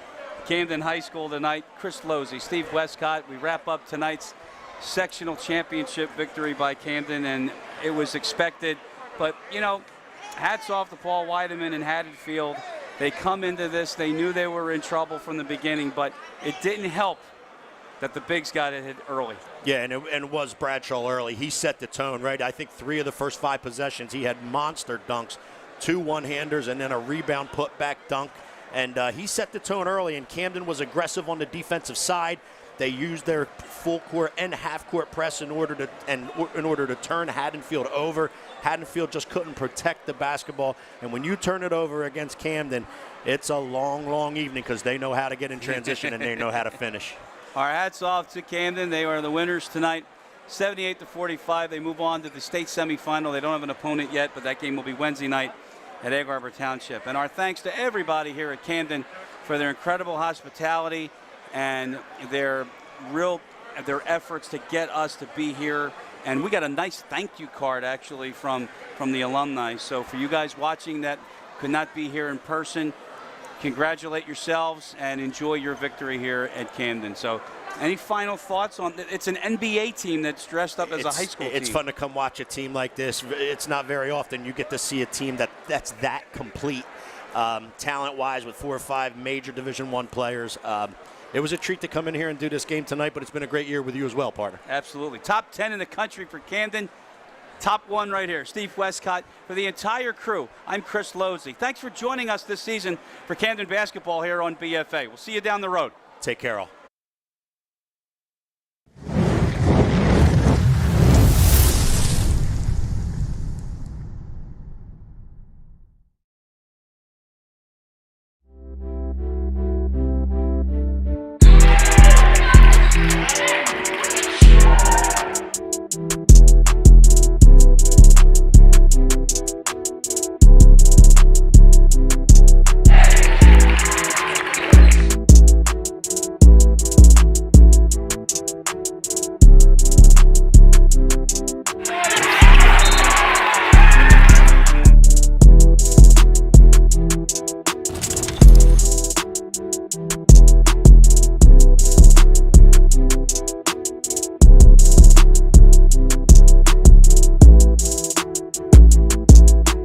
Camden High School tonight. Chris Losey, Steve Westcott. We wrap up tonight's sectional championship victory by Camden, and it was expected. But, you know, hats off to Paul Weideman and Haddonfield. They come into this, they knew they were in trouble from the beginning, but it didn't help that the Bigs got it hit early. Yeah, and it was Bradshaw early. He set the tone, right? I think 3 of the first 5 possessions, he had monster dunks. 2 one-handers and then a rebound put-back dunk. And he set the tone early, and Camden was aggressive on the defensive side. They used their full-court and half-court press in order to turn Haddonfield over. Haddonfield just couldn't protect the basketball. And when you turn it over against Camden, it's a long, long evening because they know how to get in transition and they know how to finish. Our hats off to Camden. They are the winners tonight, 78-45. They move on to the state semifinal. They don't have an opponent yet, but that game will be Wednesday night at Egg Harbor Township. And our thanks to everybody here at Camden for their incredible hospitality and their efforts to get us to be here. And we got a nice thank you card actually from the alumni. So for you guys watching that could not be here in person, congratulate yourselves and enjoy your victory here at Camden. So any final thoughts on it? It's an NBA team that's dressed up as a high school team. It's fun to come watch a team like this. It's not very often you get to see a team that's that complete, talent-wise, with 4 or 5 major Division I players. It was a treat to come in here and do this game tonight, but it's been a great year with you as well, partner. Absolutely. Top 10 in the country for Camden. Top 1 right here, Steve Westcott. For the entire crew, I'm Chris Losey. Thanks for joining us this season for Camden basketball here on BFA. We'll see you down the road. Take care, all.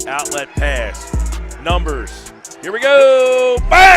Outlet pass. Numbers. Here we go. Bang!